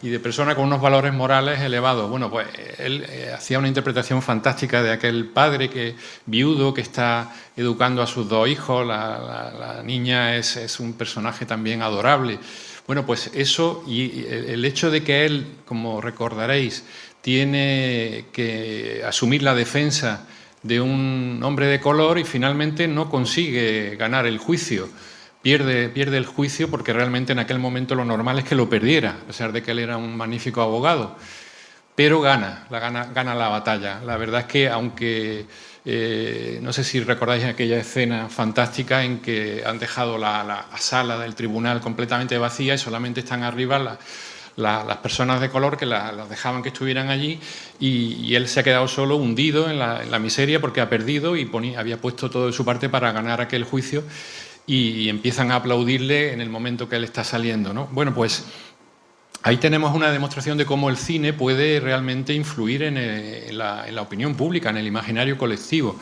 y de persona con unos valores morales elevados. Bueno, pues él hacía una interpretación fantástica de aquel padre viudo que está educando a sus dos hijos. La niña es un personaje también adorable. Bueno, pues eso, y el hecho de que él, como recordaréis, tiene que asumir la defensa de un hombre de color y finalmente no consigue ganar el juicio. Pierde el juicio porque realmente en aquel momento lo normal es que lo perdiera, a pesar de que él era un magnífico abogado. Pero gana la batalla. La verdad es que, aunque no sé si recordáis aquella escena fantástica en que han dejado la sala del tribunal completamente vacía y solamente están arriba las personas de color que las dejaban que estuvieran allí, y él se ha quedado solo, hundido en la miseria porque ha perdido y había puesto todo de su parte para ganar aquel juicio, y empiezan a aplaudirle en el momento que él está saliendo, ¿no? Bueno, pues ahí tenemos una demostración de cómo el cine puede realmente influir en la opinión pública, en el imaginario colectivo.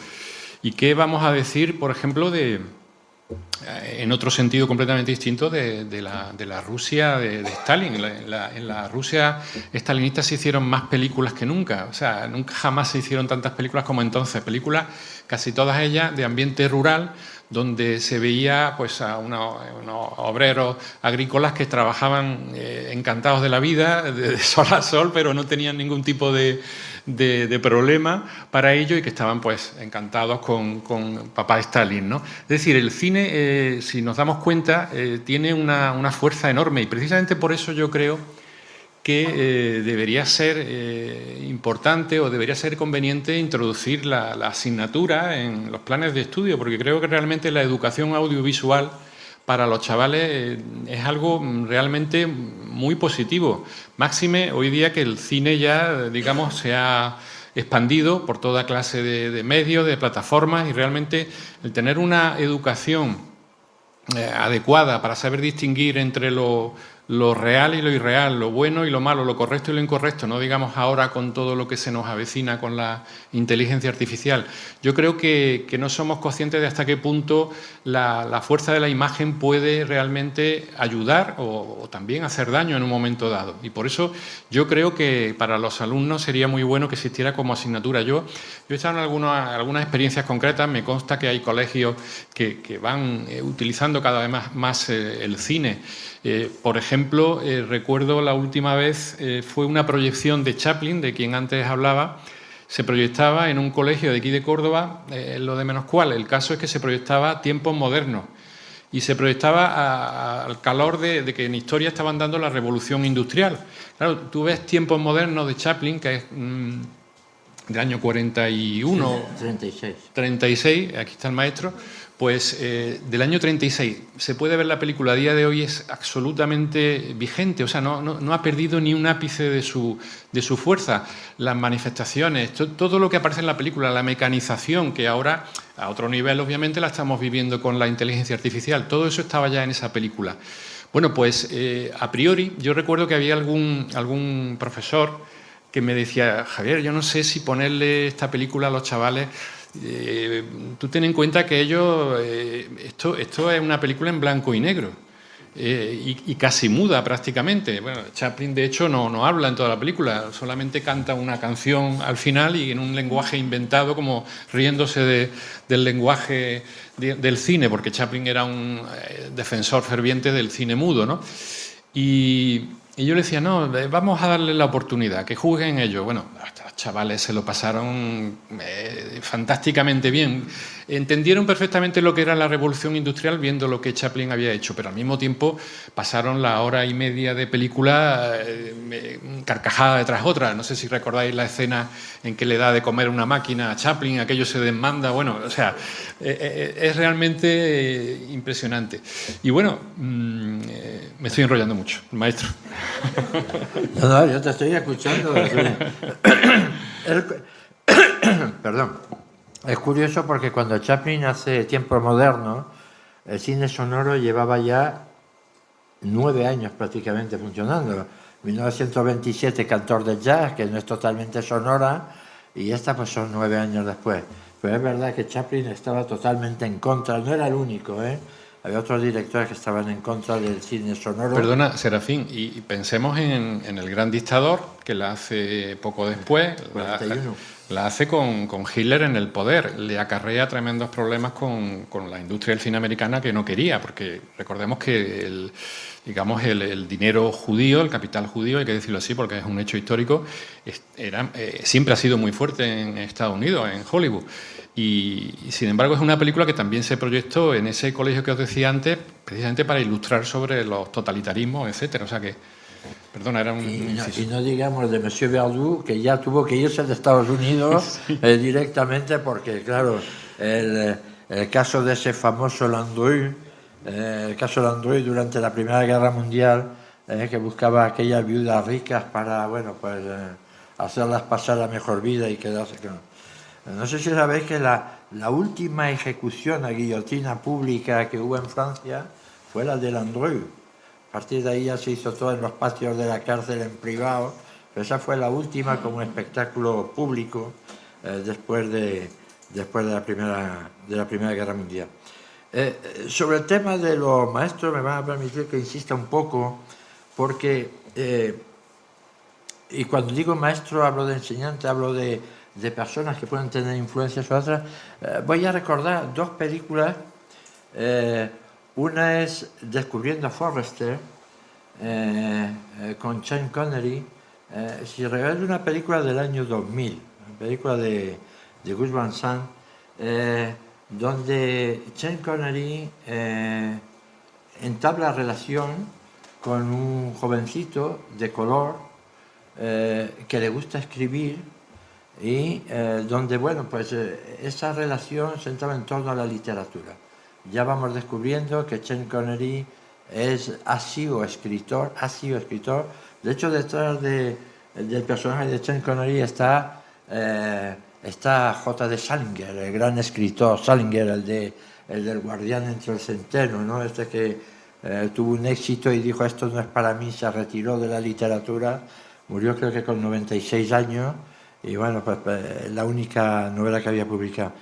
¿Y qué vamos a decir, por ejemplo, en otro sentido completamente distinto, de la Rusia de Stalin? En la Rusia estalinista se hicieron más películas que nunca. O sea, nunca jamás se hicieron tantas películas como entonces. Películas, casi todas ellas, de ambiente rural, donde se veía pues a unos obreros agrícolas que trabajaban encantados de la vida, de sol a sol, pero no tenían ningún tipo de problema para ello, y que estaban pues encantados con papá Stalin, ¿no? Es decir, el cine, si nos damos cuenta, tiene una fuerza enorme, y precisamente por eso yo creo que debería ser importante o debería ser conveniente introducir la asignatura en los planes de estudio, porque creo que realmente la educación audiovisual para los chavales es algo realmente muy positivo. Máxime hoy día que el cine ya, digamos, se ha expandido por toda clase de medios, de plataformas, y realmente el tener una educación adecuada para saber distinguir entre lo real y lo irreal, lo bueno y lo malo, lo correcto y lo incorrecto, no digamos ahora con todo lo que se nos avecina con la inteligencia artificial. Yo creo que no somos conscientes de hasta qué punto la fuerza de la imagen puede realmente ayudar o también hacer daño en un momento dado. Y por eso yo creo que para los alumnos sería muy bueno que existiera como asignatura. Yo he estado en algunas experiencias concretas. Me consta que hay colegios que van utilizando cada vez más el cine. Por ejemplo, recuerdo la última vez fue una proyección de Chaplin, de quien antes hablaba. Se proyectaba en un colegio de aquí de Córdoba, lo de menos cual. El caso es que se proyectaba tiempos modernos y se proyectaba al calor de que en historia estaban dando la revolución industrial. Claro, tú ves tiempos modernos de Chaplin, que es del año 41... Sí, 36, aquí está el maestro. Pues del año 36 se puede ver la película a día de hoy, es absolutamente vigente, o sea, no ha perdido ni un ápice de su fuerza. Las manifestaciones, todo lo que aparece en la película, la mecanización, que ahora a otro nivel obviamente la estamos viviendo con la inteligencia artificial, todo eso estaba ya en esa película. Bueno, pues a priori yo recuerdo que había algún profesor que me decía: Javier, yo no sé si ponerle esta película a los chavales. Tú ten en cuenta que ellos, esto es una película en blanco y negro y casi muda prácticamente. Bueno, Chaplin de hecho no habla en toda la película, solamente canta una canción al final y en un lenguaje inventado, como riéndose del lenguaje del cine, porque Chaplin era un defensor ferviente del cine mudo, ¿no? Y yo le decía: no, vamos a darle la oportunidad, que juzguen ellos. Bueno, los chavales se lo pasaron fantásticamente bien. Entendieron perfectamente lo que era la revolución industrial viendo lo que Chaplin había hecho, pero al mismo tiempo pasaron la hora y media de película carcajada detrás otra. No sé si recordáis la escena en que le da de comer una máquina a Chaplin, aquello se desmanda. Bueno, o sea, es realmente impresionante. Y bueno, me estoy enrollando mucho, maestro. No, yo te estoy escuchando. Perdón. Es curioso porque cuando Chaplin hace Tiempos Modernos, el cine sonoro llevaba ya 9 años prácticamente funcionando. 1927, Cantor de Jazz, que no es totalmente sonora, y esta pues son 9 años después. Pero es verdad que Chaplin estaba totalmente en contra, no era el único, ¿eh? había otros directores que estaban en contra del cine sonoro. Perdona, Serafín, y pensemos en El Gran Dictador, que la hace poco después, 41. la hace con Hitler en el poder. Le acarrea tremendos problemas con la industria del cine americana que no quería, porque recordemos que el dinero judío, el capital judío, hay que decirlo así porque es un hecho histórico, siempre ha sido muy fuerte en Estados Unidos, en Hollywood. Y sin embargo es una película que también se proyectó en ese colegio que os decía antes, precisamente para ilustrar sobre los totalitarismos, etcétera. O sea que, perdona, era un y no digamos de Monsieur Verdoux, que ya tuvo que irse de Estados Unidos directamente porque, claro, el caso de ese famoso Landru, el caso Landru durante la Primera Guerra Mundial, que buscaba a aquellas viudas ricas para, bueno, pues hacerlas pasar la mejor vida y quedarse con... No sé si sabéis que la última ejecución a guillotina pública que hubo en Francia fue la de Landru. A partir de ahí ya se hizo todo en los patios de la cárcel en privado, pero esa fue la última como espectáculo público después de la Primera Guerra Mundial. Sobre el tema de los maestros me van a permitir que insista un poco, porque, y cuando digo maestro hablo de enseñante, hablo de personas que pueden tener influencia sobre otras. Voy a recordar dos películas. Una es Descubriendo a Forrester, con Sean Connery. Si recuerdo, una película del año 2000, una película de Gus Van Sant, donde Sean Connery entabla relación con un jovencito de color que le gusta escribir, y donde, bueno, pues esa relación se centraba en torno a la literatura. Ya vamos descubriendo que Sean Connery ha sido escritor. De hecho, detrás del personaje de Sean Connery está J.D. Salinger, el gran escritor Salinger, el del Guardián entre el Centeno, ¿no? Este que tuvo un éxito y dijo: esto no es para mí, se retiró de la literatura, murió creo que con 96 años. Y bueno, pues la única novela que había publicado.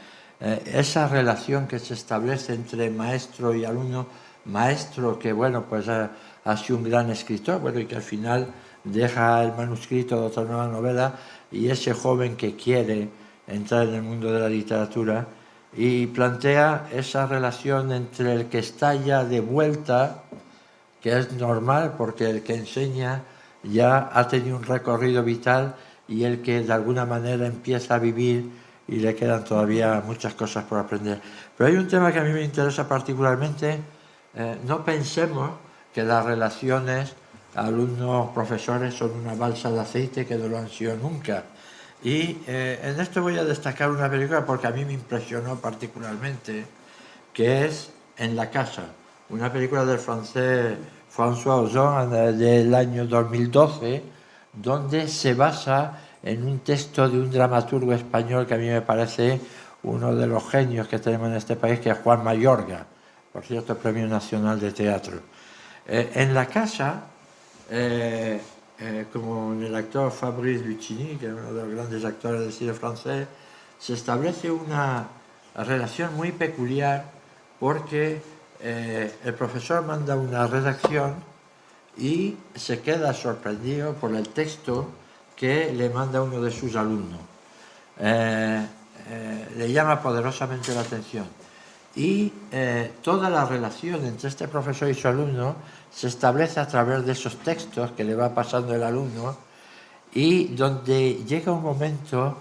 Esa relación que se establece entre maestro y alumno, maestro que, bueno, pues ha sido un gran escritor, bueno, y que al final deja el manuscrito de otra nueva novela, y ese joven que quiere entrar en el mundo de la literatura, y plantea esa relación entre el que está ya de vuelta, que es normal porque el que enseña ya ha tenido un recorrido vital, y el que de alguna manera empieza a vivir y le quedan todavía muchas cosas por aprender. Pero hay un tema que a mí me interesa particularmente. No pensemos que las relaciones alumnos-profesores son una balsa de aceite, que no lo han sido nunca. Y en esto voy a destacar una película porque a mí me impresionó particularmente, que es En la casa, una película del francés François Ozon del año 2012, donde se basa en un texto de un dramaturgo español que a mí me parece uno de los genios que tenemos en este país, que es Juan Mayorga, por cierto, Premio Nacional de Teatro. En la casa, como el actor Fabrice Lucchini, que es uno de los grandes actores del cine francés, se establece una relación muy peculiar, porque el profesor manda una redacción y se queda sorprendido por el texto que le manda uno de sus alumnos. Le llama poderosamente la atención. Y toda la relación entre este profesor y su alumno se establece a través de esos textos que le va pasando el alumno, y donde llega un momento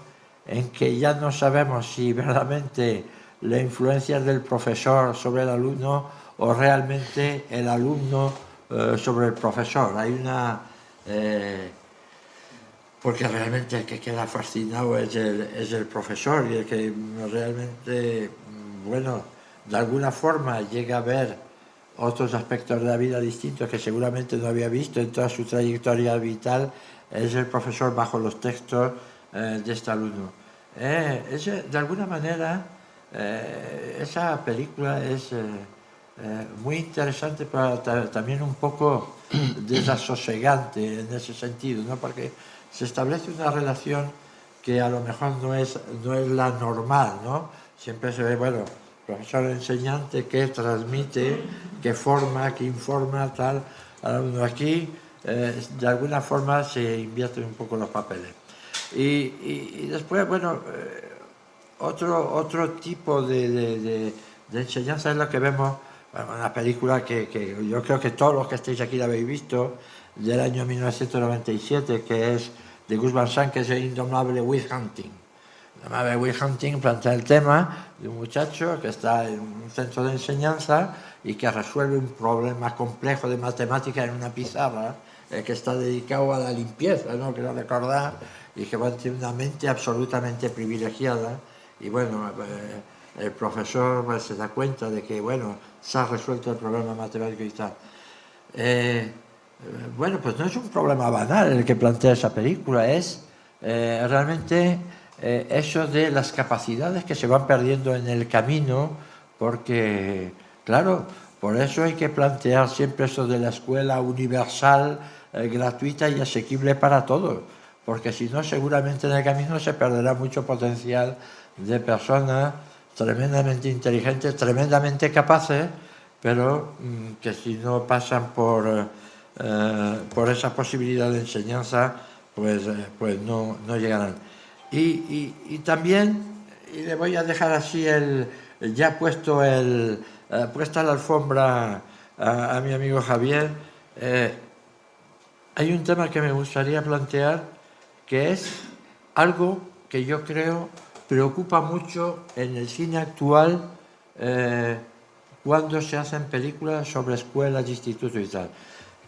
en que ya no sabemos si verdaderamente la influencia del profesor sobre el alumno o realmente el alumno sobre el profesor. Hay una... porque realmente el que queda fascinado es el profesor, y el que realmente, bueno, de alguna forma llega a ver otros aspectos de la vida distintos que seguramente no había visto en toda su trayectoria vital, es el profesor bajo los textos de este alumno. De alguna manera, esa película es muy interesante, pero también un poco desasosegante en ese sentido, ¿no? Porque se establece una relación que a lo mejor no es la normal, ¿no? Siempre se ve, bueno, profesor enseñante que transmite, que forma, que informa, tal, al alumno. Aquí, de alguna forma, se invierten un poco los papeles. Y después, bueno, otro tipo de enseñanza es lo que vemos, bueno, una película que yo creo que todos los que estáis aquí la habéis visto, del año 1997, que es de Gus Van Sant, que es El indomable Will Hunting. El indomable Will Hunting plantea el tema de un muchacho que está en un centro de enseñanza y que resuelve un problema complejo de matemática en una pizarra, que está dedicado a la limpieza, ¿no? Quiero recordar, y que tiene una mente absolutamente privilegiada. Y bueno, el profesor pues, se da cuenta de que, bueno, se ha resuelto el problema matemático y tal. Bueno, pues no es un problema banal el que plantea esa película, es realmente eso de las capacidades que se van perdiendo en el camino, porque, claro, por eso hay que plantear siempre eso de la escuela universal, gratuita y asequible para todos, porque si no, seguramente en el camino se perderá mucho potencial de personas tremendamente inteligentes, tremendamente capaces, pero que si no pasan por esa posibilidad de enseñanza, pues no llegarán. Y también, y le voy a dejar así ya puesta la alfombra a mi amigo Javier, hay un tema que me gustaría plantear, que es algo que yo creo preocupa mucho en el cine actual cuando se hacen películas sobre escuelas, institutos y tal,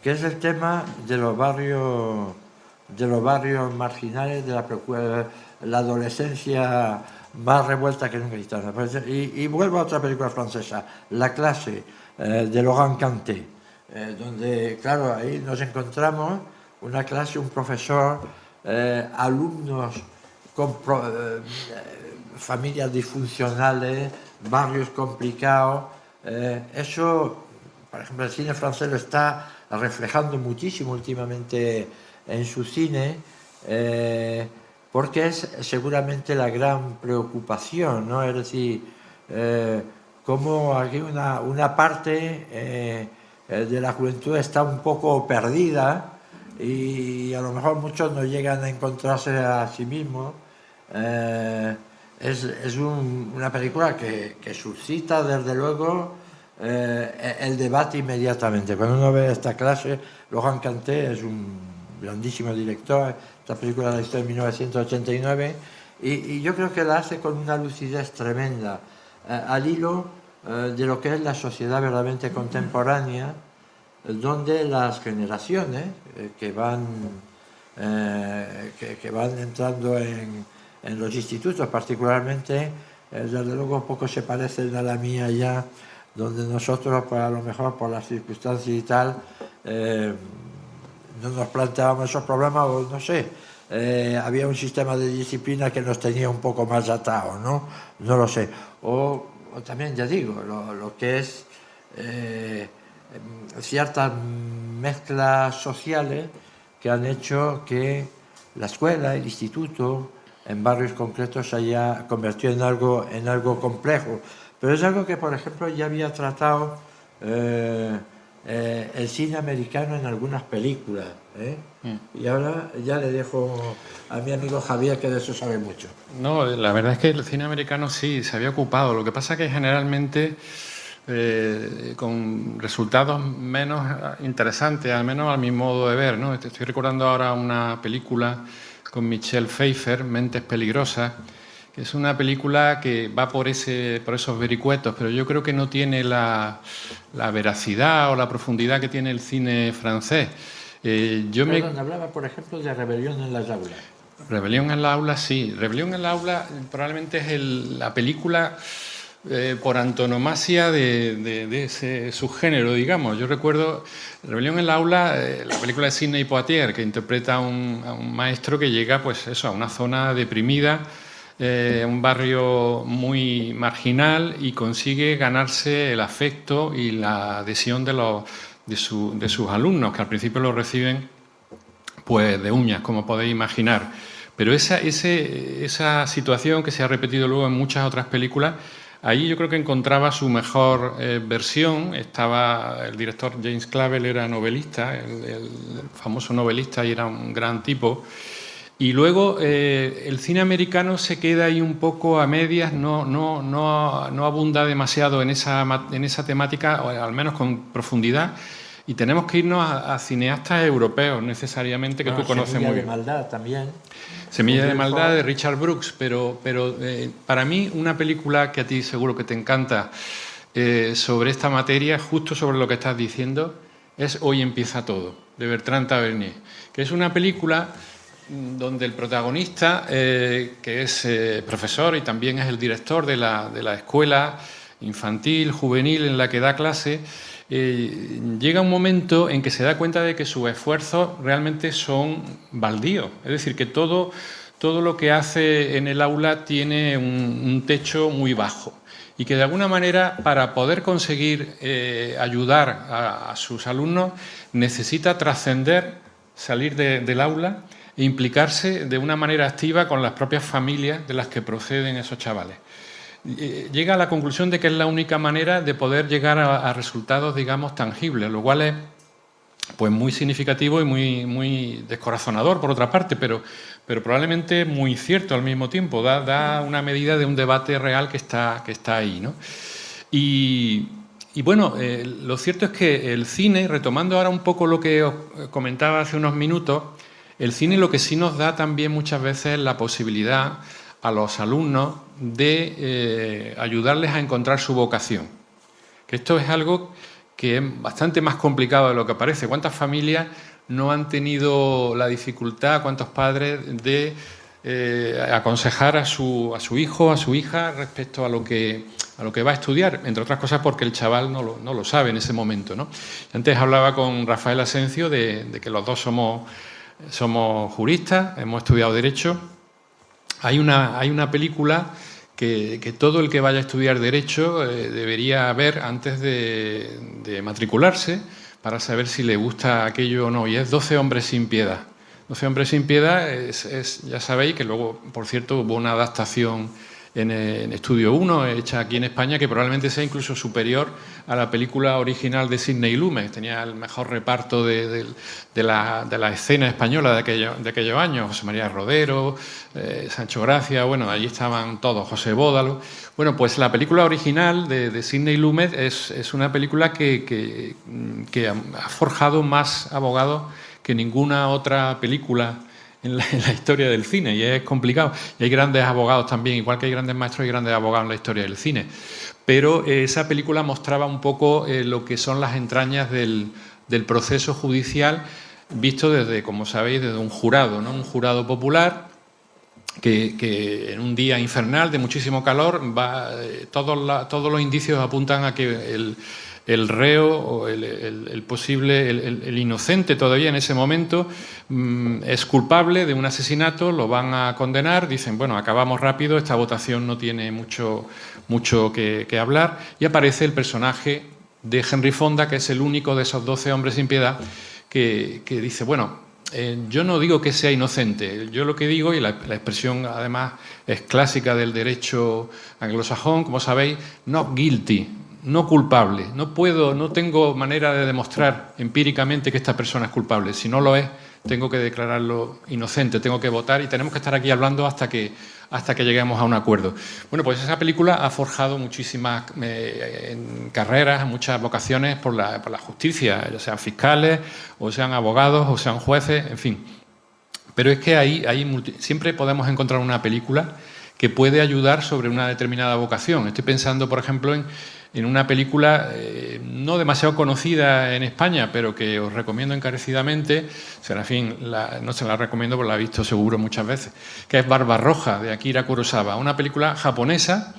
que es el tema de los barrios marginales, de la adolescencia más revuelta que nunca gitana. Y vuelvo a otra película francesa, La clase, de Laurent Canté, donde, claro, ahí nos encontramos una clase, un profesor, alumnos con familias disfuncionales, barrios complicados. Eso, por ejemplo, el cine francés lo está reflejando muchísimo últimamente en su cine, porque es seguramente la gran preocupación, ¿no? Es decir, cómo aquí una parte de la juventud está un poco perdida y a lo mejor muchos no llegan a encontrarse a sí mismos. Es una película que suscita, desde luego, el debate inmediatamente. Cuando uno ve esta clase, Laurent Canté es un grandísimo director, esta película la hizo en 1989, y yo creo que la hace con una lucidez tremenda, al hilo de lo que es la sociedad verdaderamente contemporánea, donde las generaciones que van entrando en los institutos, particularmente, desde luego poco se parecen a la mía ya, donde nosotros, pues, a lo mejor por las circunstancias y tal, no nos planteábamos esos problemas, o no sé, había un sistema de disciplina que nos tenía un poco más atados, ¿no? No lo sé. O también, ya digo, lo que es ciertas mezclas sociales que han hecho que la escuela, el instituto, en barrios concretos se haya convertido en algo complejo. Pero es algo que, por ejemplo, ya había tratado el cine americano en algunas películas. Y ahora ya le dejo a mi amigo Javier, que de eso sabe mucho. No, la verdad es que el cine americano sí se había ocupado. Lo que pasa es que generalmente con resultados menos interesantes, al menos a mi modo de ver, ¿no? Estoy recordando ahora una película con Michelle Pfeiffer, Mentes peligrosas, que es una película que va por esos vericuetos, pero yo creo que no tiene la veracidad o la profundidad que tiene el cine francés. Hablaba, por ejemplo, de Rebelión en las aulas. Rebelión en la aula, sí. Rebelión en la aula probablemente es la película por antonomasia de ese subgénero, digamos. Yo recuerdo Rebelión en la aula, la película de Sidney Poitier, que interpreta a un maestro que llega, pues eso, a una zona deprimida, un barrio muy marginal, y consigue ganarse el afecto y la adhesión de sus alumnos, que al principio lo reciben pues de uñas, como podéis imaginar. Pero esa situación, que se ha repetido luego en muchas otras películas, Ahí yo creo que encontraba su mejor versión. Estaba el director James Clavell, era novelista, el famoso novelista, y era un gran tipo. Y luego el cine americano se queda ahí un poco a medias, no abunda demasiado en esa temática, o al menos con profundidad. Y tenemos que irnos a cineastas europeos, necesariamente, que tú conoces muy bien. Semilla de maldad también. Semilla de maldad de Richard Brooks, pero para mí una película que a ti seguro que te encanta sobre esta materia, justo sobre lo que estás diciendo, es Hoy empieza todo, de Bertrand Tavernier, que es una película donde el protagonista, que es profesor y también es el director de la escuela infantil, juvenil en la que da clase, llega un momento en que se da cuenta de que sus esfuerzos realmente son baldíos. Es decir, que todo lo que hace en el aula tiene un techo muy bajo y que de alguna manera, para poder conseguir ayudar a sus alumnos, necesita trascender, salir del aula e implicarse de una manera activa con las propias familias de las que proceden esos chavales. Llega a la conclusión de que es la única manera de poder llegar a resultados, digamos, tangibles, lo cual es pues muy significativo y muy descorazonador, por otra parte, pero probablemente muy cierto al mismo tiempo. Da una medida de un debate real que está ahí, ¿no? Y bueno, lo cierto es que el cine, retomando ahora un poco lo que os comentaba hace unos minutos, el cine lo que sí nos da también muchas veces es la posibilidad a los alumnos de ayudarles a encontrar su vocación. Que esto es algo que es bastante más complicado de lo que parece. ¿Cuántas familias no han tenido la dificultad, cuántos padres, de aconsejar a su hijo, a su hija respecto a lo que va a estudiar? Entre otras cosas porque el chaval no lo sabe en ese momento, ¿no? Antes hablaba con Rafael Asencio de que los dos somos juristas, hemos estudiado Derecho. Hay una película que todo el que vaya a estudiar Derecho debería ver antes de matricularse, para saber si le gusta aquello o no, y es 12 hombres sin piedad. 12 hombres sin piedad ya sabéis que luego, por cierto, hubo una adaptación en Estudio 1, hecha aquí en España, que probablemente sea incluso superior a la película original de Sidney Lumet. Tenía el mejor reparto de la escena española de aquellos años: José María Rodero, Sancho Gracia, bueno, allí estaban todos, José Bódalo. Bueno, pues la película original de Sidney Lumet es una película que ha forjado más abogados que ninguna otra película en la historia del cine, y es complicado. Y hay grandes abogados también, igual que hay grandes maestros y grandes abogados en la historia del cine. Pero esa película mostraba un poco lo que son las entrañas del proceso judicial, visto desde, como sabéis, desde un jurado, ¿no? Un jurado popular que en un día infernal de muchísimo calor todos los indicios apuntan a que el reo o el posible, el inocente todavía en ese momento, es culpable de un asesinato, lo van a condenar, dicen, bueno, acabamos rápido, esta votación no tiene mucho que hablar, y aparece el personaje de Henry Fonda, que es el único de esos 12 hombres sin piedad, que dice, bueno, yo no digo que sea inocente, yo lo que digo, y la expresión además es clásica del derecho anglosajón, como sabéis, not guilty, no culpable. No tengo manera de demostrar empíricamente que esta persona es culpable. Si no lo es, tengo que declararlo inocente, tengo que votar, y tenemos que estar aquí hablando hasta que lleguemos a un acuerdo. Bueno, pues esa película ha forjado muchísimas carreras, muchas vocaciones por la justicia, ya sean fiscales, o sean abogados, o sean jueces, en fin. Pero es que siempre podemos encontrar una película que puede ayudar sobre una determinada vocación. Estoy pensando, por ejemplo, en una película no demasiado conocida en España, pero que os recomiendo encarecidamente. Serafín no se la recomiendo porque la ha visto seguro muchas veces, que es Barbarroja, de Akira Kurosawa, una película japonesa,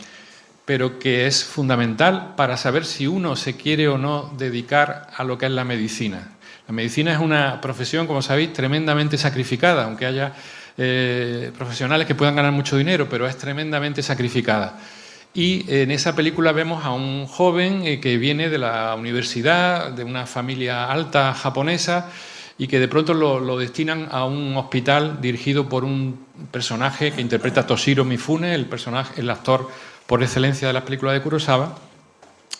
pero que es fundamental para saber si uno se quiere o no dedicar a lo que es la medicina. La medicina es una profesión, como sabéis, tremendamente sacrificada, aunque haya profesionales que puedan ganar mucho dinero, pero es tremendamente sacrificada. Y en esa película vemos a un joven que viene de la universidad, de una familia alta japonesa, y que de pronto lo destinan a un hospital dirigido por un personaje que interpreta Toshiro Mifune, el actor por excelencia de las películas de Kurosawa,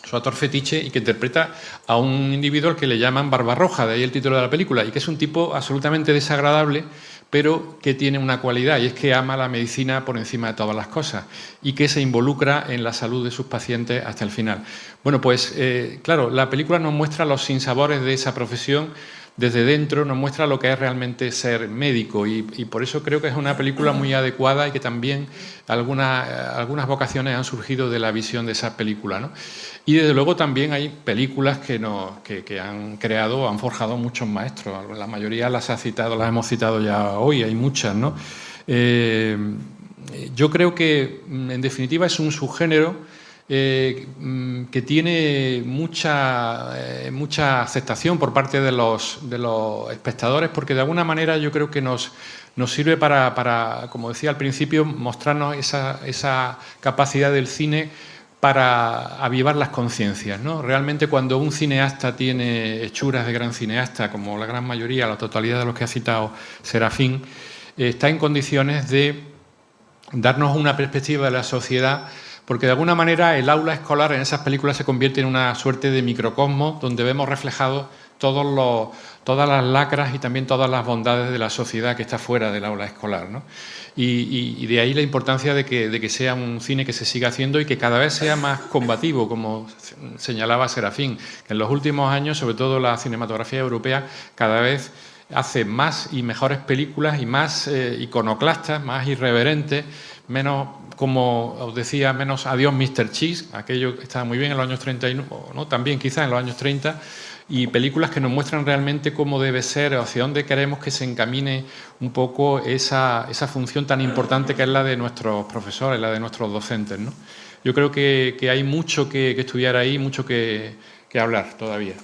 su actor fetiche, y que interpreta a un individuo al que le llaman Barbarroja, de ahí el título de la película, y que es un tipo absolutamente desagradable, pero que tiene una cualidad, y es que ama la medicina por encima de todas las cosas y que se involucra en la salud de sus pacientes hasta el final. Bueno, pues claro, la película nos muestra los sinsabores de esa profesión desde dentro, nos muestra lo que es realmente ser médico, y por eso creo que es una película muy adecuada y que también algunas vocaciones han surgido de la visión de esa película, ¿no? Y desde luego también hay películas que han creado, han forjado muchos maestros. La mayoría las hemos citado ya hoy, hay muchas, ¿no? Yo creo que, en definitiva, es un subgénero que tiene mucha aceptación por parte de los espectadores, porque de alguna manera yo creo que nos sirve para, como decía al principio, mostrarnos esa capacidad del cine para avivar las conciencias, ¿no? Realmente, cuando un cineasta tiene hechuras de gran cineasta, como la gran mayoría, la totalidad de los que ha citado Serafín, está en condiciones de darnos una perspectiva de la sociedad, porque de alguna manera el aula escolar en esas películas se convierte en una suerte de microcosmos donde vemos reflejados todas las lacras y también todas las bondades de la sociedad que está fuera del aula escolar, ¿no? Y de ahí la importancia de que sea un cine que se siga haciendo y que cada vez sea más combativo, como señalaba Serafín, que en los últimos años, sobre todo la cinematografía europea, cada vez hace más y mejores películas y más iconoclastas, más irreverentes, menos, como os decía, menos Adiós Mr. Cheese, aquello que estaba muy bien en los años 30, ¿no? También quizás en los años 30, y películas que nos muestran realmente cómo debe ser, hacia dónde queremos que se encamine un poco esa función tan importante que es la de nuestros profesores, la de nuestros docentes, ¿no? Yo creo que hay mucho que estudiar ahí, mucho que hablar todavía.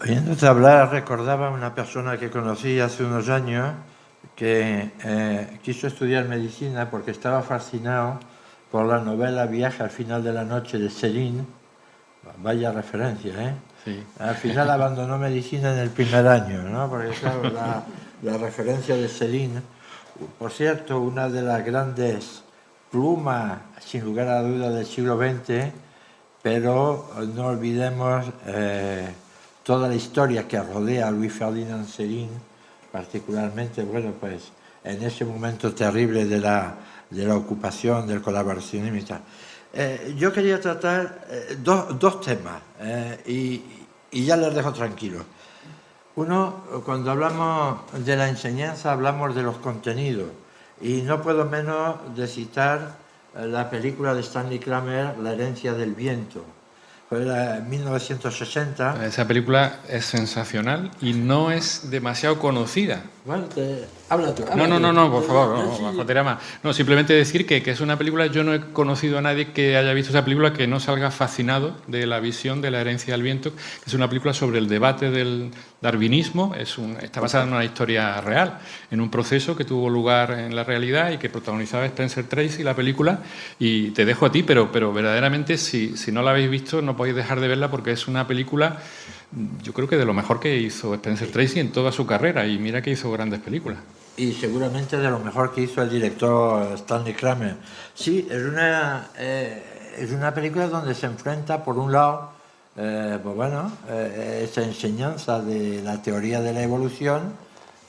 Oyéndote hablar, recordaba a una persona que conocí hace unos años que quiso estudiar medicina porque estaba fascinado por la novela Viaje al final de la noche de Céline. Vaya referencia, ¿eh? Sí. Al final abandonó medicina en el primer año, ¿no? Porque claro, la referencia de Céline, por cierto, una de las grandes plumas, sin lugar a dudas, del siglo XX, pero no olvidemos toda la historia que rodea a Louis Ferdinand Céline, particularmente, bueno, pues en ese momento terrible de la ocupación, del colaboracionismo y tal. Yo quería tratar dos temas y ya les dejo tranquilos. Uno, cuando hablamos de la enseñanza, hablamos de los contenidos, y no puedo menos de citar la película de Stanley Kramer, La herencia del viento. Fue en 1960. Esa película es sensacional y no es demasiado conocida. Bueno, habla tú. No, por favor, no faltaría más. No, simplemente decir que es una película, yo no he conocido a nadie que haya visto esa película que no salga fascinado de la visión de La herencia del viento, que es una película sobre el debate del darwinismo, está basada en una historia real, en un proceso que tuvo lugar en la realidad y que protagonizaba Spencer Tracy, la película, y te dejo a ti, pero verdaderamente si no la habéis visto no podéis dejar de verla, porque es una película, yo creo que de lo mejor que hizo Spencer Tracy en toda su carrera, y mira que hizo grandes películas. Y seguramente de lo mejor que hizo el director Stanley Kramer. Sí, es una película donde se enfrenta, por un lado, esa enseñanza de la teoría de la evolución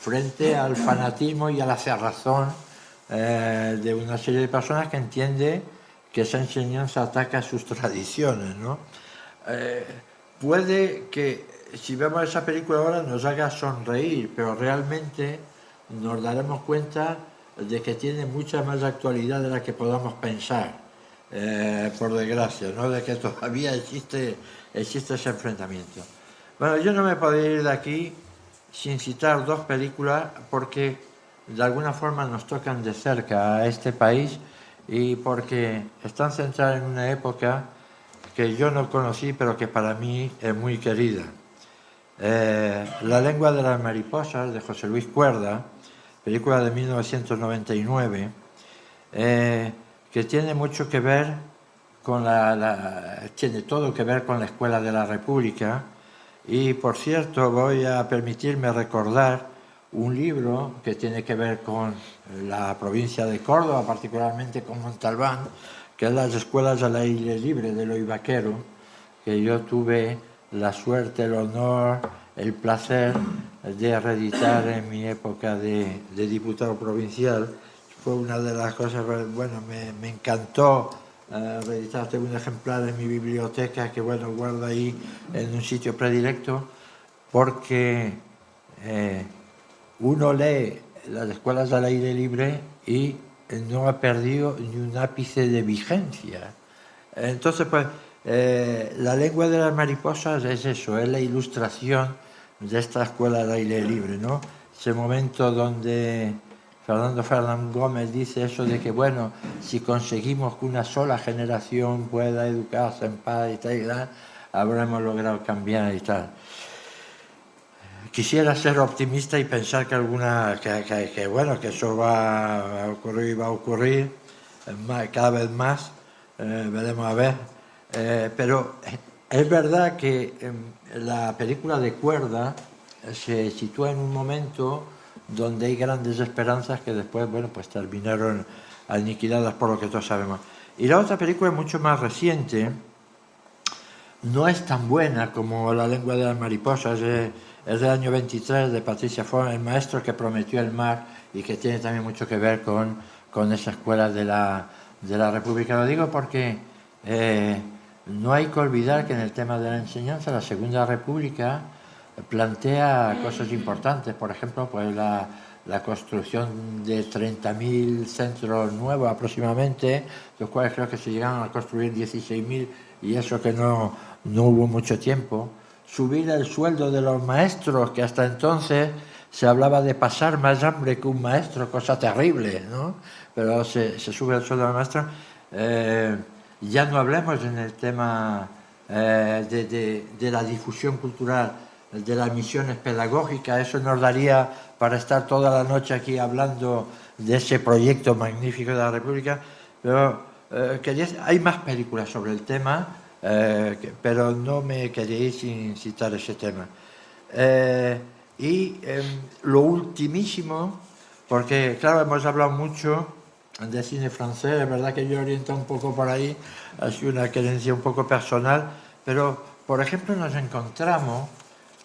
frente al fanatismo y a la cerrazón de una serie de personas que entiende que esa enseñanza ataca sus tradiciones, ¿no? Puede que, si vemos esa película ahora, nos haga sonreír, pero realmente nos daremos cuenta de que tiene mucha más actualidad de la que podamos pensar, por desgracia, ¿no? De que todavía existe ese enfrentamiento. Bueno, yo no me puedo ir de aquí sin citar dos películas, porque de alguna forma nos tocan de cerca a este país y porque están centradas en una época que yo no conocí, pero que para mí es muy querida. La lengua de las mariposas, de José Luis Cuerda, película de 1999, que tiene mucho que ver con tiene todo que ver con la Escuela de la República. Y, por cierto, voy a permitirme recordar un libro que tiene que ver con la provincia de Córdoba, particularmente con Montalbán, que es las escuelas al aire libre de Eloy Vaquero, que yo tuve la suerte, el honor, el placer de reeditar en mi época de diputado provincial. Fue una de las cosas, bueno, me encantó reeditar. Tengo un ejemplar en mi biblioteca que, bueno, guardo ahí en un sitio predilecto, porque uno lee las escuelas al aire libre y no ha perdido ni un ápice de vigencia. Entonces, pues, la lengua de las mariposas es eso, es la ilustración de esta escuela al aire libre, ¿no? Ese momento donde Fernando Fernán Gómez dice eso de que, bueno, si conseguimos que una sola generación pueda educarse en paz y tal, habremos logrado cambiar y tal. Quisiera ser optimista y pensar que bueno, que eso va a ocurrir y va a ocurrir cada vez más, veremos a ver. Pero es verdad que la película de Cuerda se sitúa en un momento donde hay grandes esperanzas que después, bueno, pues terminaron aniquiladas por lo que todos sabemos. Y la otra película es mucho más reciente, no es tan buena como La lengua de las mariposas, es del año 23, de Patricia Ford, El maestro que prometió el mar, y que tiene también mucho que ver con esa escuela de la República. Lo digo porque no hay que olvidar que en el tema de la enseñanza la Segunda República plantea cosas importantes. Por ejemplo, pues la construcción de 30.000 centros nuevos aproximadamente, los cuales creo que se llegaron a construir 16.000, y eso que no hubo mucho tiempo. Subir el sueldo de los maestros, que hasta entonces se hablaba de pasar más hambre que un maestro, cosa terrible, ¿no? Pero se sube el sueldo de los maestros. Ya no hablemos en el tema de la difusión cultural, de las misiones pedagógicas. Eso nos daría para estar toda la noche aquí hablando de ese proyecto magnífico de la República. Pero hay más películas sobre el tema, pero no me queréis sin citar ese tema. Lo ultimísimo, porque claro, hemos hablado mucho de cine francés, es verdad que yo oriento un poco por ahí, ha sido una querencia un poco personal, pero por ejemplo nos encontramos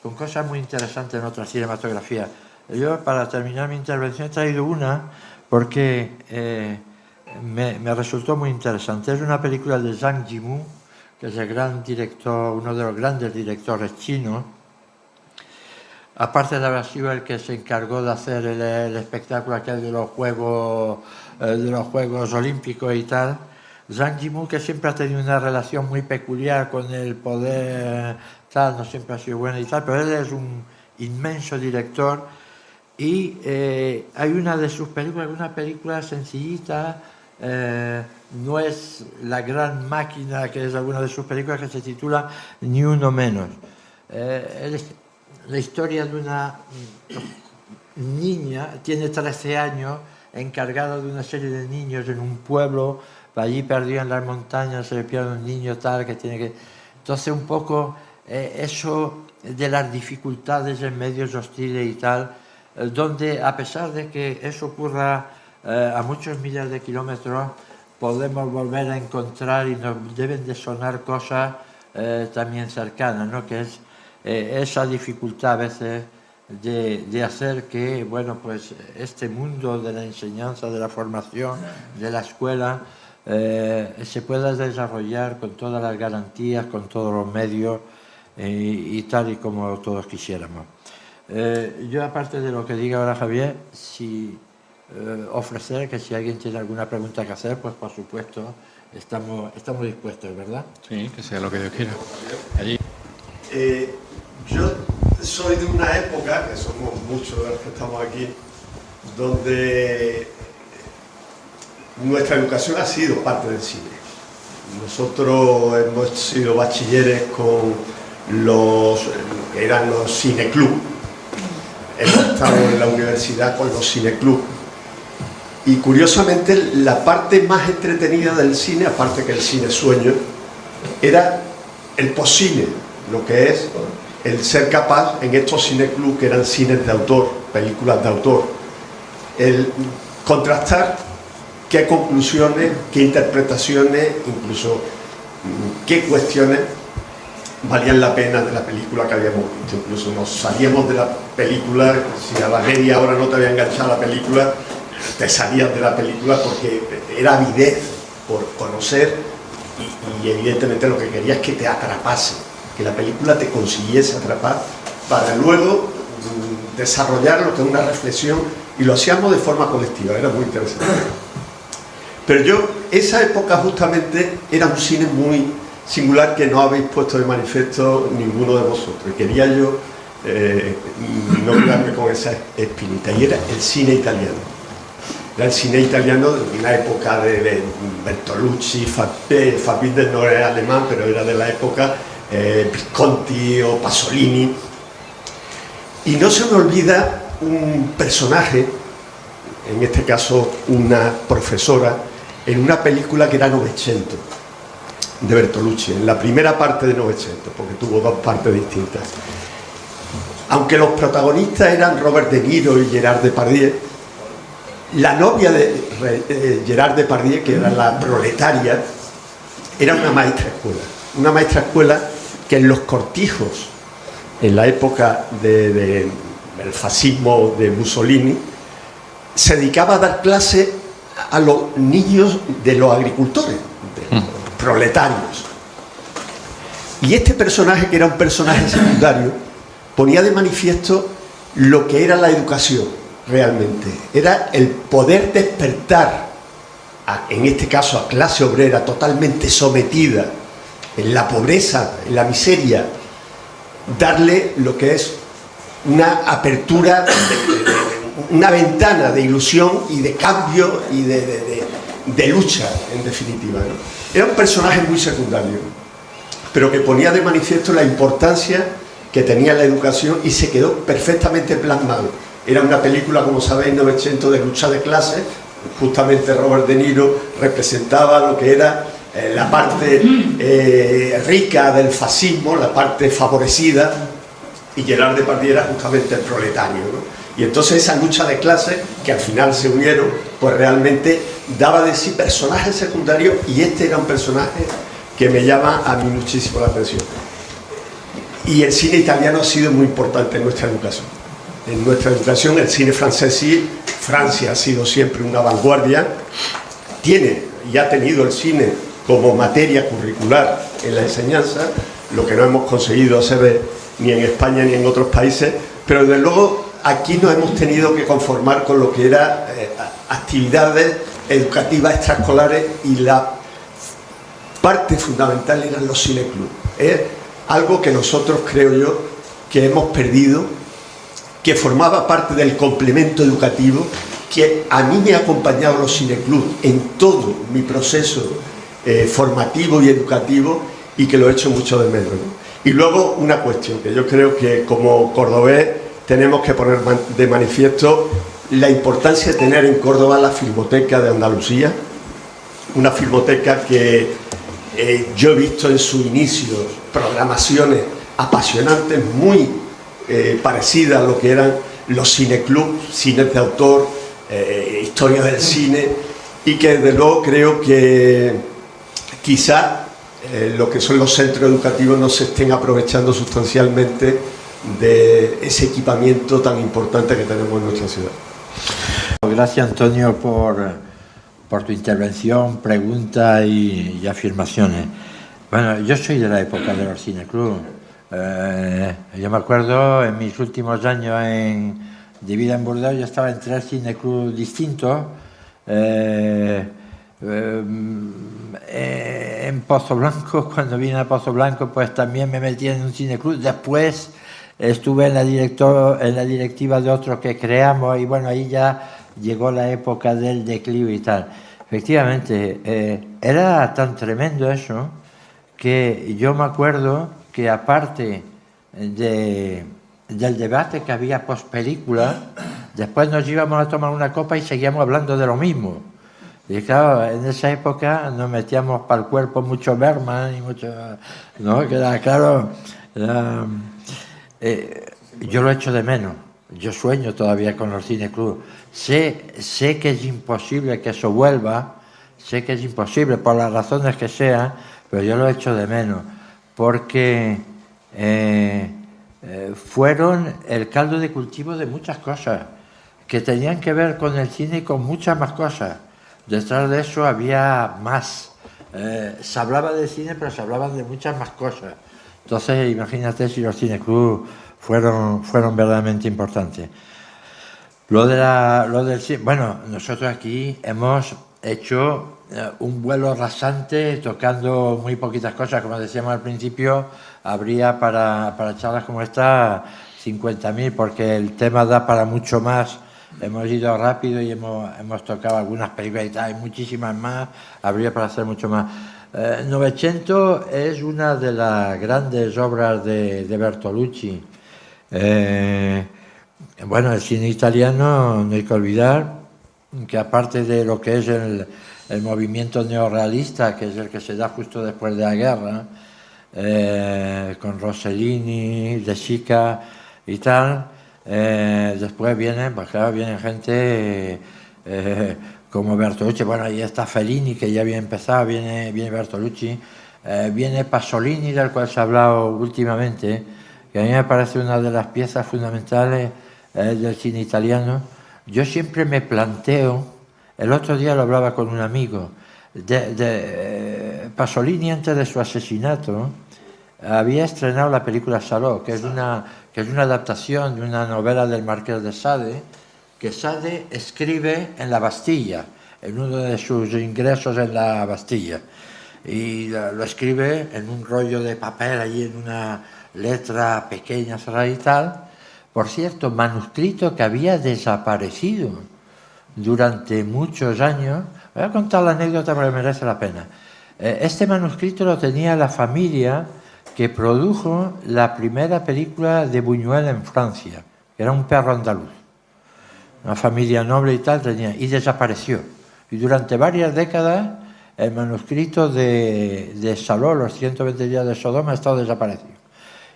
con cosas muy interesantes en otra cinematografía. Yo, para terminar mi intervención, he traído una porque me resultó muy interesante. Es una película de Zhang Yimou, que es el gran director, uno de los grandes directores chinos. Aparte de haber sido el que se encargó de hacer el espectáculo aquel de los Juegos Olímpicos y tal, Zhang Yimou, que siempre ha tenido una relación muy peculiar con el poder, tal, no siempre ha sido buena y tal, pero él es un inmenso director. Y hay una de sus películas, una película sencillita, no es la gran máquina que es alguna de sus películas, que se titula Ni uno menos. Es la historia de una niña, tiene 13 años, encargada de una serie de niños en un pueblo, allí perdido en las montañas, se le pierde un niño tal que tiene que... Entonces un poco eso de las dificultades en medios hostiles y tal, donde a pesar de que eso ocurra a muchos miles de kilómetros, podemos volver a encontrar y nos deben de sonar cosas también cercanas, ¿no? Que es esa dificultad a veces de hacer que, bueno, pues este mundo de la enseñanza, de la formación, de la escuela, se pueda desarrollar con todas las garantías, con todos los medios y tal y como todos quisiéramos. Yo, aparte de lo que diga ahora Javier, ofrecer que si alguien tiene alguna pregunta que hacer, pues por supuesto estamos dispuestos, ¿verdad? Sí, que sea lo que Dios quiera. Allí. Yo soy de una época, que somos muchos de los que estamos aquí, donde nuestra educación ha sido parte del cine. Nosotros hemos sido bachilleres con los que eran los cineclub. Hemos estado en la universidad con los cineclub. Y curiosamente la parte más entretenida del cine, aparte que el cine sueño, era el postcine, lo que es el ser capaz en estos cineclubs, que eran cines de autor, películas de autor, el contrastar qué conclusiones, qué interpretaciones, incluso qué cuestiones valían la pena de la película que habíamos visto. Incluso nos salíamos de la película, si a la media hora no te había enganchado la película, te salías de la película porque era avidez por conocer y evidentemente lo que quería es que te atrapase, que la película te consiguiese atrapar para luego desarrollar lo que es una reflexión, y lo hacíamos de forma colectiva, era muy interesante. Pero esa época justamente era un cine muy singular que no habéis puesto de manifiesto ninguno de vosotros, y quería yo no quedarme con esa espinita, y era el cine italiano. Era el cine italiano de una época de Bertolucci, Fassbinder no era alemán, pero era de la época Visconti o Pasolini. Y no se me olvida un personaje, en este caso una profesora, en una película que era Novecento, de Bertolucci, en la primera parte de Novecento, porque tuvo dos partes distintas. Aunque los protagonistas eran Robert De Niro y Gerard Depardieu, la novia de Gerard Depardieu, que era la proletaria, era una maestra escuela que en los cortijos, en la época del fascismo de Mussolini, se dedicaba a dar clase a los niños de los agricultores, de los proletarios. Y este personaje, que era un personaje secundario, ponía de manifiesto lo que era la educación realmente. Era el poder despertar, en este caso a clase obrera totalmente sometida en la pobreza, en la miseria, darle lo que es una apertura, una ventana de ilusión y de cambio y de lucha, en definitiva, ¿no? Era un personaje muy secundario, pero que ponía de manifiesto la importancia que tenía la educación, y se quedó perfectamente plasmado. Era una película, como sabéis, 900, de lucha de clases. Justamente Robert De Niro representaba lo que era la parte rica del fascismo, la parte favorecida, y Gerard Depardieu era justamente el proletario, ¿no? Y entonces esa lucha de clases, que al final se unieron, pues realmente daba de sí personajes secundarios, y este era un personaje que me llama a mí muchísimo la atención. Y el cine italiano ha sido muy importante en nuestra educación. En nuestra educación, el cine francés sí. Francia ha sido siempre una vanguardia, tiene y ha tenido el cine como materia curricular en la enseñanza, lo que no hemos conseguido hacer ni en España ni en otros países, pero desde luego aquí nos hemos tenido que conformar con lo que eran actividades educativas extraescolares, y la parte fundamental eran los cineclubs. Es algo que nosotros, creo yo, que hemos perdido, que formaba parte del complemento educativo, que a mí me ha acompañado los cineclubs en todo mi proceso formativo y educativo, y que lo he hecho mucho de menos, ¿no? Y luego una cuestión que yo creo que como cordobés tenemos que poner de manifiesto: la importancia de tener en Córdoba la Filmoteca de Andalucía, una filmoteca que yo he visto en sus inicios programaciones apasionantes, muy parecidas a lo que eran los cineclubs, cines de autor, historia del cine, y que desde luego creo que quizá lo que son los centros educativos no se estén aprovechando sustancialmente de ese equipamiento tan importante que tenemos en nuestra ciudad. Gracias, Antonio, por tu intervención, preguntas y afirmaciones. Bueno, yo soy de la época de los cineclubs. Yo me acuerdo, en mis últimos años de vida en Burdeos, yo estaba en 3 cineclubs distintos. En Pozo Blanco, cuando vine a Pozo Blanco, pues también me metí en un cineclub. Después estuve en la directiva de otro que creamos, y bueno, ahí ya llegó la época del declive y tal. Efectivamente, era tan tremendo eso, que yo me acuerdo que, aparte del debate que había post película, después nos íbamos a tomar una copa y seguíamos hablando de lo mismo. Y claro, en esa época nos metíamos para el cuerpo mucho Bergman y mucho, ¿no? Que era, claro, Yo lo echo de menos. Yo sueño todavía con los cineclubs. Sé que es imposible que eso vuelva, sé que es imposible por las razones que sean, pero yo lo echo de menos porque fueron el caldo de cultivo de muchas cosas que tenían que ver con el cine y con muchas más cosas. Detrás de eso había más. Se hablaba de cine, pero se hablaban de muchas más cosas. Entonces, imagínate si los cineclubs fueron verdaderamente importantes. Lo del cine, bueno, nosotros aquí hemos hecho un vuelo rasante tocando muy poquitas cosas. Como decíamos al principio, habría para charlas como esta 50.000, porque el tema da para mucho más. Hemos ido rápido y hemos tocado algunas películas y tal, hay muchísimas más, habría para hacer mucho más. Novecento es una de las grandes obras de Bertolucci. Bueno, el cine italiano, no hay que olvidar que aparte de lo que es el movimiento neorrealista, que es el que se da justo después de la guerra, con Rossellini, De Sica y tal, después vienen, pues claro, viene gente como Bertolucci. Bueno, ahí está Fellini, que ya había empezado, viene Bertolucci, viene Pasolini, del cual se ha hablado últimamente, que a mí me parece una de las piezas fundamentales del cine italiano. Yo siempre me planteo, el otro día lo hablaba con un amigo, Pasolini, antes de su asesinato, había estrenado la película Saló, que es una adaptación de una novela del Marqués de Sade, que Sade escribe en la Bastilla, en uno de sus ingresos en la Bastilla. Y lo escribe en un rollo de papel, allí en una letra pequeña, cerrada y tal. Por cierto, manuscrito que había desaparecido durante muchos años. Voy a contar la anécdota porque merece la pena. Este manuscrito lo tenía la familia que produjo la primera película de Buñuel en Francia, que era Un perro andaluz. Una familia noble y tal tenía, y desapareció. Y durante varias décadas el manuscrito de Saló, los 120 días de Sodoma, ha estado desaparecido.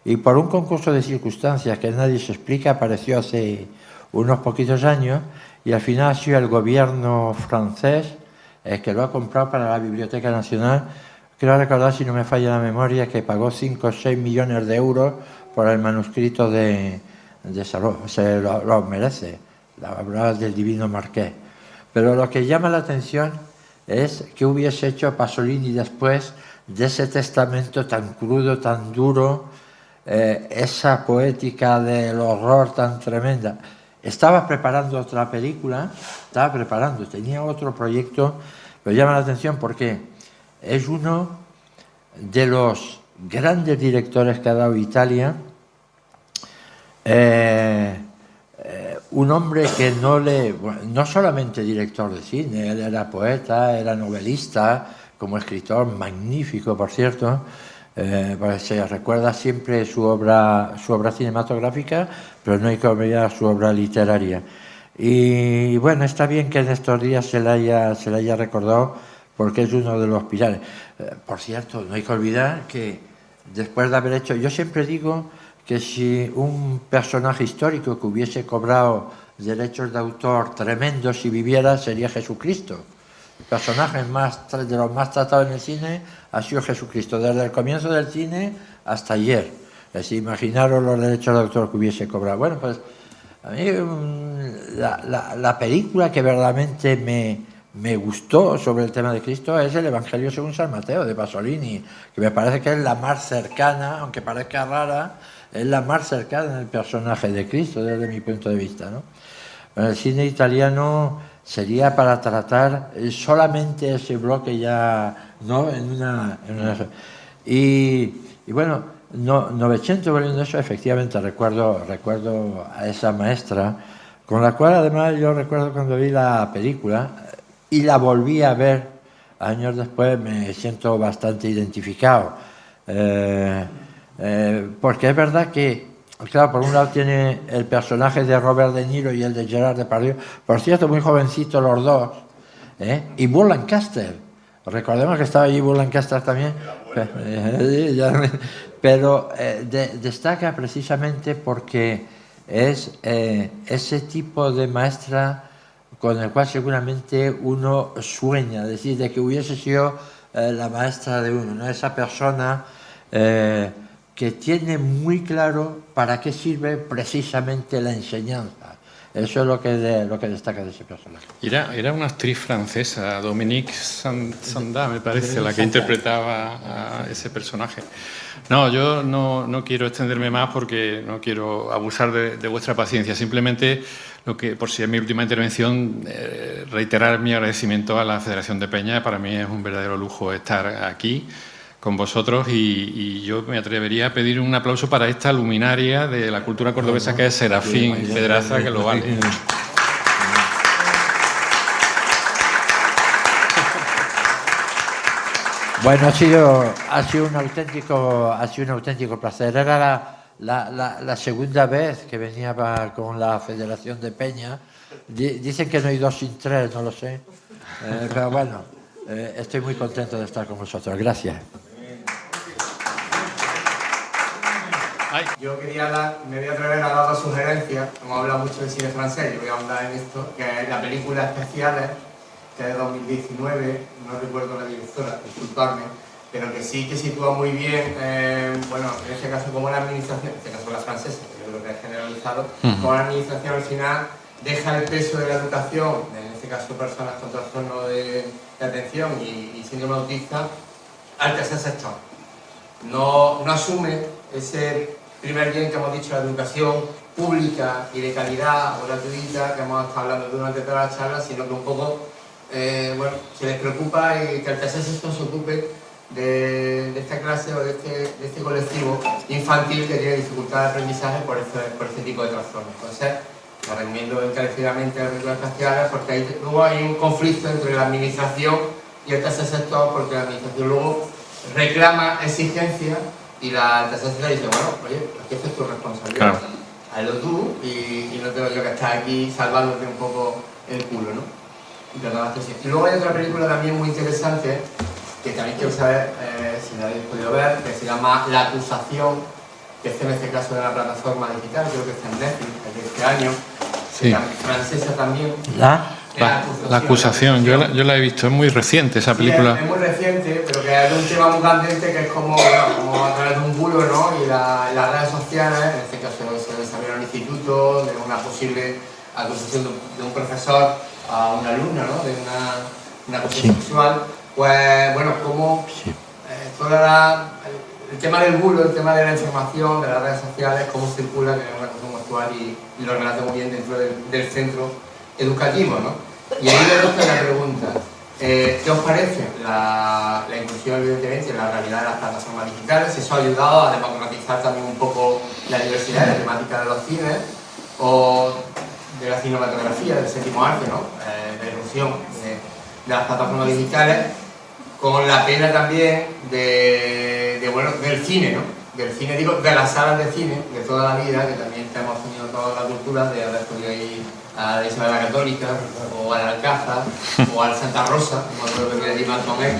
Y por un concurso de circunstancias que nadie se explica, apareció hace unos poquitos años y al final ha sido el gobierno francés el que lo ha comprado para la Biblioteca Nacional. Quiero recordar, si no me falla la memoria, que pagó 5 o 6 millones de euros por el manuscrito de Saló. Se lo merece, la obra del Divino Marqués. Pero lo que llama la atención es que hubiese hecho Pasolini después de ese testamento tan crudo, tan duro, esa poética del horror tan tremenda. Estaba preparando otra película, tenía otro proyecto, pero llama la atención porque es uno de los grandes directores que ha dado Italia, un hombre que no solamente director de cine, él era poeta, era novelista, como escritor, magnífico, por cierto. Pues se recuerda siempre su obra cinematográfica, pero no hay que olvidar su obra literaria. Y bueno, está bien que en estos días se le haya recordado, porque es uno de los pilares. Por cierto, no hay que olvidar que después de haber hecho, yo siempre digo que si un personaje histórico que hubiese cobrado derechos de autor tremendos, si viviera, sería Jesucristo. El personaje de los más tratados en el cine ha sido Jesucristo, desde el comienzo del cine hasta ayer. Es decir, imaginaros los derechos de autor que hubiese cobrado. Bueno, pues a mí la película que verdaderamente me gustó sobre el tema de Cristo es el Evangelio según San Mateo, de Pasolini, que me parece que es la más cercana, aunque parezca rara, es la más cercana del personaje de Cristo, desde mi punto de vista, ¿no? Bueno, el cine italiano sería para tratar solamente ese bloque ya, ¿no? Y bueno, Novecento, volviendo a eso, efectivamente recuerdo a esa maestra, con la cual además yo recuerdo cuando vi la película y la volví a ver años después, me siento bastante identificado, porque es verdad que, claro, por un lado tiene el personaje de Robert De Niro y el de Gerard Depardieu, por cierto, muy jovencitos los dos, y Burt Lancaster, Recordemos que estaba allí Lancaster también, pero destaca precisamente porque es ese tipo de maestra con el cual seguramente uno sueña, es decir, de que hubiese sido la maestra de uno, ¿no? Esa persona que tiene muy claro para qué sirve precisamente la enseñanza. Eso es lo que destaca de ese personaje. Era una actriz francesa, Dominique Sanda, me parece, la que interpretaba a ese personaje. No, yo no quiero extenderme más porque no quiero abusar de vuestra paciencia. Simplemente, por si es mi última intervención, reiterar mi agradecimiento a la Federación de Peñas. Para mí es un verdadero lujo estar aquí con vosotros y yo me atrevería a pedir un aplauso para esta luminaria de la cultura cordobesa que es Serafín Pedraza, que lo vale. Bueno, ha sido un auténtico placer. Era la segunda vez que venía con la Federación de Peña. Dicen que no hay dos sin tres, no lo sé. Pero bueno, estoy muy contento de estar con vosotros. Gracias. Yo me voy a atrever a dar dos sugerencias. Hemos hablado mucho de cine francés, yo voy a ahondar en esto, que es la película Especiales, que es de 2019, no recuerdo la directora, disculpadme, pero que sí que sitúa muy bien, bueno, en este caso como la administración, en este caso la francesa, que yo creo que es generalizado, como la administración al final deja el peso de la educación, en este caso personas con trastorno de atención y síndrome autista, al tercer sector. No asume ese primer bien que hemos dicho, la educación pública y de calidad o gratuita, que hemos estado hablando durante toda la charla, sino que un poco bueno, se les preocupa y que el tercer sector se ocupe de esta clase o de este colectivo infantil que tiene dificultad de aprendizaje por este tipo de trastornos. Entonces, lo recomiendo encarecidamente a las películas espaciales porque luego hay un conflicto entre la administración y el tercer sector, porque la administración luego reclama exigencias y la tercer sector dice, bueno, oye, aquí es tu responsabilidad, claro. Hazlo tú y no tengo yo que estar aquí salvándote un poco el culo, ¿no? Y luego hay otra película también muy interesante que también quiero saber si la habéis podido ver, que se llama La Acusación, que es en este caso de la plataforma digital, creo que está en Netflix, de este año, sí. Francesa también. La acusación, yo la he visto, es muy reciente esa película. Sí, es muy reciente, pero que es un tema muy candente, que es como a través de un bulo, ¿no? Y las redes sociales, en este caso se desarrolla en un instituto, de una posible acusación de un profesor a una alumna, ¿no? De una acusación sexual, pues bueno, como el tema del bulo, el tema de la información, de las redes sociales, cómo circula, que es una cosa muy actual y lo relata muy bien dentro del centro educativo, ¿no? Y ahí le doy la pregunta, ¿qué os parece la inclusión, evidentemente, en la realidad de las plataformas digitales? ¿Eso ha ayudado a democratizar también un poco la diversidad de la temática de los cines o de la cinematografía, del séptimo arte, ¿no? La irrupción de las plataformas digitales, con la pena también del cine, ¿no? Del cine, digo, de las salas de cine de toda la vida, que también hemos tenido toda la cultura de haber podido ir a la Isabel la Católica, o al Alcázar, o al Santa Rosa, como creo que allí Malcolm X.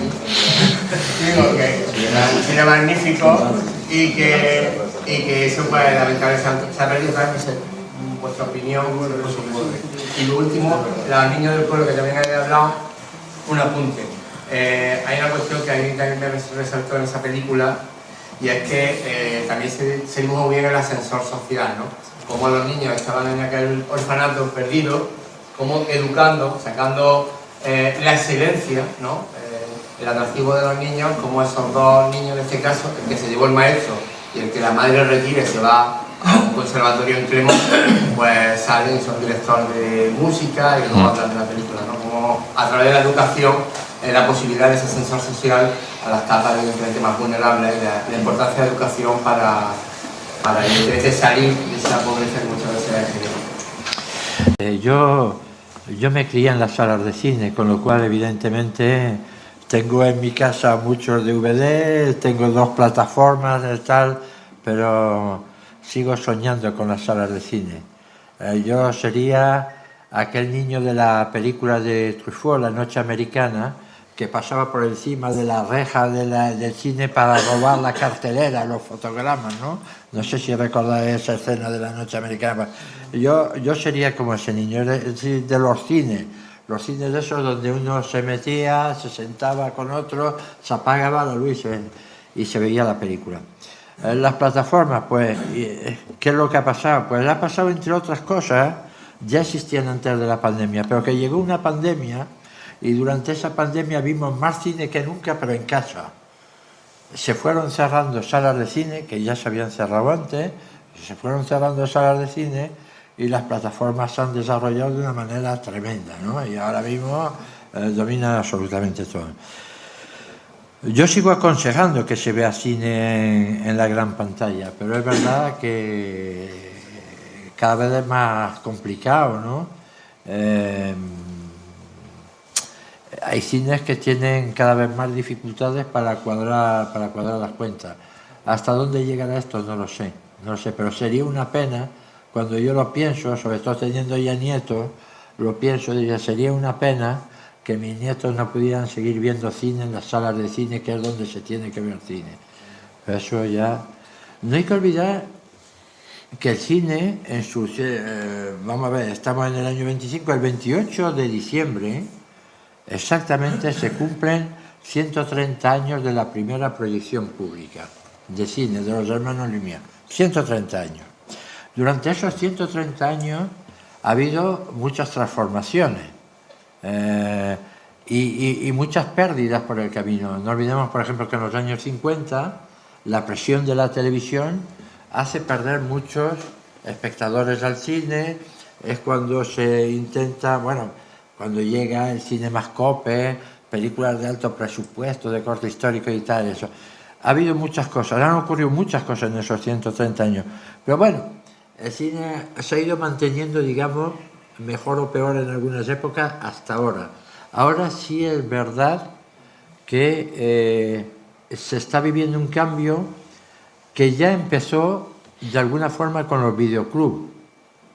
Digo que era un cine magnífico y que eso puede lamentablemente se ha perdido también. Vuestra opinión, y lo último, los niños del pueblo, que también habéis hablado, un apunte. Hay una cuestión que a mí también me resaltó en esa película, y es que también se dibuja muy bien el ascensor social, ¿no? Como los niños estaban en aquel orfanato perdido, como educando, sacando la excelencia, ¿no? El atractivo de los niños, como esos dos niños en este caso, el que se llevó el maestro y el que la madre retire se va a un conservatorio en Clermont, pues salen y son directores de música y luego hablan de la película, ¿no? Como a través de la educación, la posibilidad de ese ascensor social a las capas evidentemente más vulnerables, la importancia de la educación para evidentemente salir de esa pobreza que muchas veces es. Yo me crié en las salas de cine, con lo cual evidentemente tengo en mi casa muchos DVD, tengo 2 plataformas y tal, pero sigo soñando con las salas de cine. Yo sería aquel niño de la película de Truffaut, La Noche Americana, que pasaba por encima de la reja del cine para robar la cartelera, los fotogramas, ¿no? No sé si recordáis esa escena de la noche americana. Yo sería como ese niño de los cines de esos donde uno se metía, se sentaba con otro, se apagaba la luz y se veía la película. Las plataformas, pues, ¿qué es lo que ha pasado? Pues ha pasado, entre otras cosas, ya existían antes de la pandemia, pero que llegó una pandemia y durante esa pandemia vimos más cine que nunca, pero en casa. Se fueron cerrando salas de cine, que ya se habían cerrado antes, se fueron cerrando salas de cine y las plataformas se han desarrollado de una manera tremenda, ¿no? Y ahora mismo dominan absolutamente todo. Yo sigo aconsejando que se vea cine en la gran pantalla, pero es verdad que cada vez es más complicado, ¿no? Hay cines que tienen cada vez más dificultades para cuadrar las cuentas. ¿Hasta dónde llegará esto? No lo sé, pero sería una pena, cuando yo lo pienso, sobre todo teniendo ya nietos, lo pienso, diría, sería una pena que mis nietos no pudieran seguir viendo cine en las salas de cine, que es donde se tiene que ver cine. Pero eso ya... No hay que olvidar que el cine, en sus... vamos a ver, estamos en el año 25, el 28 de diciembre, exactamente se cumplen 130 años de la primera proyección pública de cine de los hermanos Lumière. 130 años. Durante esos 130 años ha habido muchas transformaciones y muchas pérdidas por el camino. No olvidemos, por ejemplo, que en los años 50 la presión de la televisión hace perder muchos espectadores al cine. Es cuando se intenta, bueno, cuando llega el Cinemascope, películas de alto presupuesto, de corte histórico y tal, eso. Ha habido muchas cosas, han ocurrido muchas cosas en esos 130 años. Pero bueno, el cine se ha ido manteniendo, digamos, mejor o peor en algunas épocas hasta ahora. Ahora sí es verdad que se está viviendo un cambio que ya empezó de alguna forma con los videoclubs.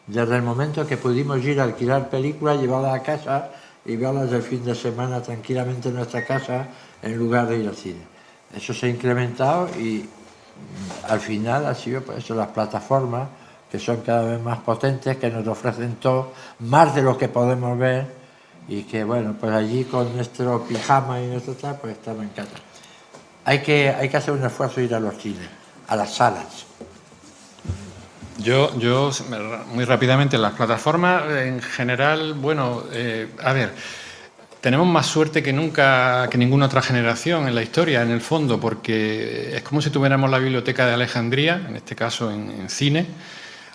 Desde el momento que pudimos ir a alquilar películas, llevarlas a casa y verlas el fin de semana tranquilamente en nuestra casa en lugar de ir al cine. Eso se ha incrementado y al final ha sido por eso las plataformas, que son cada vez más potentes, que nos ofrecen todo, más de lo que podemos ver, y que bueno, pues allí con nuestro pijama y nuestro tal, pues estamos en casa. Hay que hacer un esfuerzo ir a los cines, a las salas. Yo muy rápidamente, las plataformas en general, bueno, a ver, tenemos más suerte que nunca, que ninguna otra generación en la historia, en el fondo, porque es como si tuviéramos la biblioteca de Alejandría, en este caso en cine,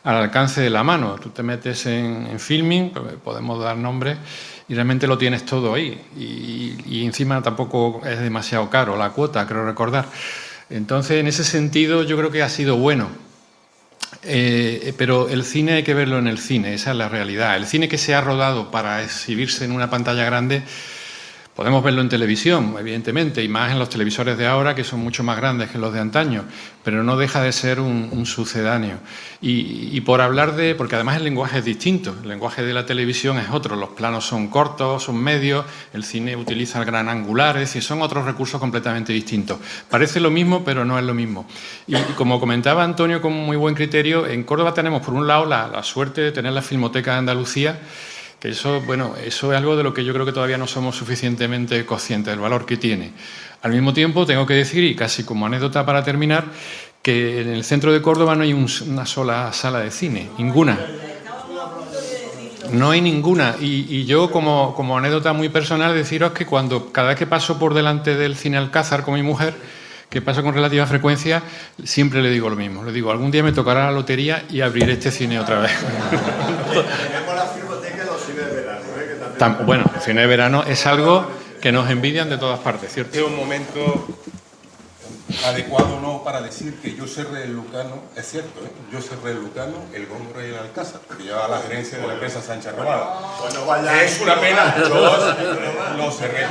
al alcance de la mano. Tú te metes en Filming, podemos dar nombres, y realmente lo tienes todo ahí. Y encima tampoco es demasiado caro la cuota, creo recordar. Entonces, en ese sentido, yo creo que ha sido bueno. Pero el cine hay que verlo en el cine, esa es la realidad. El cine que se ha rodado para exhibirse en una pantalla grande, podemos verlo en televisión, evidentemente, y más en los televisores de ahora, que son mucho más grandes que los de antaño, pero no deja de ser un sucedáneo. Y por hablar de... porque además el lenguaje es distinto, el lenguaje de la televisión es otro, los planos son cortos, son medios, el cine utiliza el gran angular, es decir, son otros recursos completamente distintos. Parece lo mismo, pero no es lo mismo. Y como comentaba Antonio con muy buen criterio, en Córdoba tenemos por un lado la suerte de tener la Filmoteca de Andalucía, que eso, bueno, eso es algo de lo que yo creo que todavía no somos suficientemente conscientes del valor que tiene. Al mismo tiempo, tengo que decir, y casi como anécdota para terminar, que en el centro de Córdoba no hay una sola sala de cine, ninguna. No hay ninguna. Y yo, como anécdota muy personal, deciros que cada vez que paso por delante del Cine Alcázar con mi mujer, que paso con relativa frecuencia, siempre le digo lo mismo. Le digo, algún día me tocará la lotería y abriré este cine otra vez. Bueno, el cine de verano es algo que nos envidian de todas partes, ¿cierto? Es un momento adecuado, ¿no?, para decir que yo cerré el Lucano, es cierto, yo cerré el Lucano, el Góngora y el Alcázar, que llevaba la gerencia de la empresa Sánchez Arrabal. Es una pena, yo lo cerré.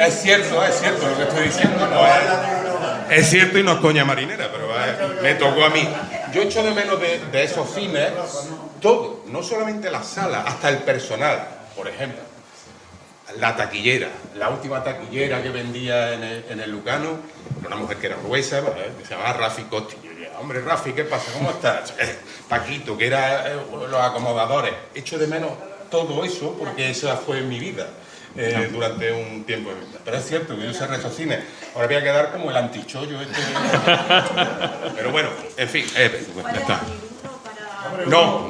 Es cierto lo que estoy diciendo, es cierto y no es coña marinera, pero me tocó a mí. Yo echo de menos de esos cines todo, no solamente la sala, hasta el personal, por ejemplo. la taquillera, la última taquillera que vendía en el Lucano, una mujer que era gruesa, que se llamaba Rafi Costi. Yo decía, hombre, Rafi, ¿qué pasa? ¿Cómo estás? Paquito, que era los acomodadores. Echo de menos todo eso porque esa fue mi vida. Durante un tiempo de vida. Pero es cierto que yo sé resocines. Ahora voy a quedar como el antichollo este. Pero bueno, en fin, ya está. No,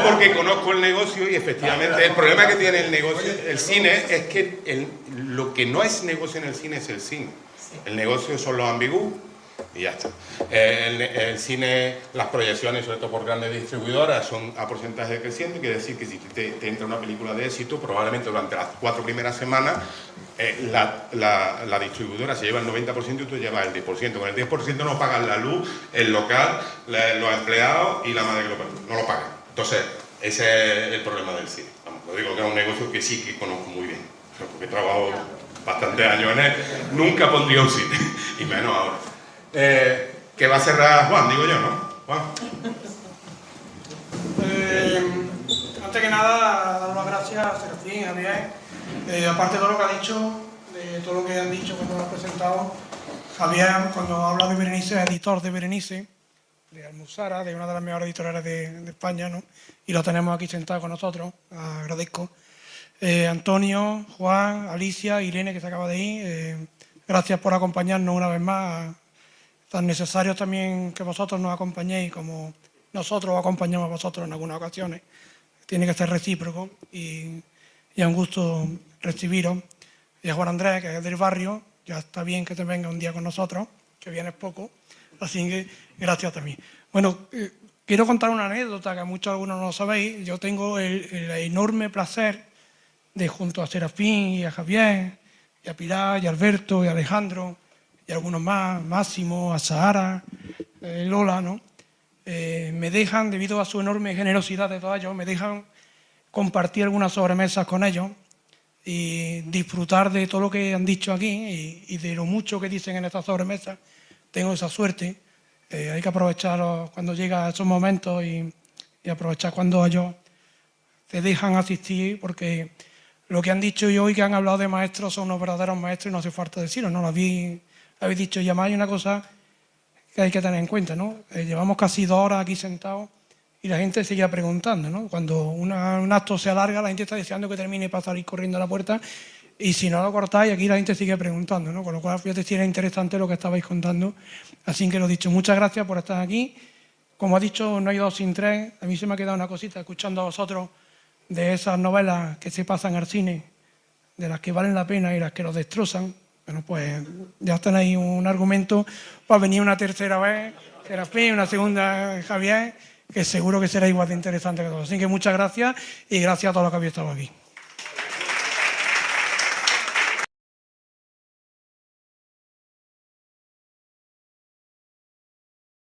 porque conozco el negocio y efectivamente el problema que tiene el negocio, el cine, es que lo que no es negocio en el cine es el cine. El negocio son los ambigus y ya está. El cine, las proyecciones, sobre todo por grandes distribuidoras, son a porcentaje creciente. Quiere decir que si te entra una película de éxito, probablemente durante las 4 primeras semanas la distribuidora se lleva el 90% y tú llevas el 10%. Con el 10% no pagan la luz, el local, los empleados y la madre que lo paga. No lo pagan. Entonces, ese es el problema del cine. Vamos, lo digo que es un negocio que sí que conozco muy bien, porque he trabajado bastantes años en él. Nunca pondría un cine, y menos ahora. Que va a cerrar Juan, digo yo, ¿no? Juan. Antes que nada, dar las gracias a Serafín, a Javier. Aparte de todo lo que ha dicho, de todo lo que han dicho cuando lo ha presentado, Javier, cuando habla de Berenice, es editor de Berenice, de Almuzara, de una de las mejores editoriales de España, ¿no? Y lo tenemos aquí sentado con nosotros, agradezco. Antonio, Juan, Alicia, Irene, que se acaba de ir, gracias por acompañarnos una vez más. Tan necesario también que vosotros nos acompañéis como nosotros os acompañamos a vosotros en algunas ocasiones. Tiene que ser recíproco y es un gusto recibiros. Y a Juan Andrés, que es del barrio, ya está bien que te venga un día con nosotros, que vienes poco, así que gracias también. Bueno, quiero contar una anécdota que muchos algunos no lo sabéis. Yo tengo el enorme placer de, junto a Serafín y a Javier, y a Pilar, y a Alberto, y a Alejandro, y algunos más, Máximo, a Sahara, Lola, ¿no? Me dejan, debido a su enorme generosidad de todos ellos, me dejan compartir algunas sobremesas con ellos y disfrutar de todo lo que han dicho aquí y de lo mucho que dicen en estas sobremesas. Tengo esa suerte. Hay que aprovechar cuando llegan esos momentos y aprovechar cuando ellos te dejan asistir, porque lo que han dicho hoy, que han hablado de maestros, son unos verdaderos maestros y no hace falta decirlo, ¿no? Lo habéis dicho. Y además hay una cosa que hay que tener en cuenta, ¿no? Llevamos casi 2 horas aquí sentados y la gente sigue preguntando, ¿no? Cuando un acto se alarga, la gente está deseando que termine para salir corriendo a la puerta, y si no lo cortáis, aquí la gente sigue preguntando, ¿no? Con lo cual, fíjate si era interesante lo que estabais contando. Así que lo dicho, muchas gracias por estar aquí. Como ha dicho, no hay 2 sin 3. A mí se me ha quedado una cosita escuchando a vosotros de esas novelas que se pasan al cine, de las que valen la pena y las que los destrozan. Bueno, pues ya tenéis un argumento para venir una tercera vez, Serafín, una segunda, Javier, que seguro que será igual de interesante que todos. Así que muchas gracias y gracias a todos los que habéis estado aquí.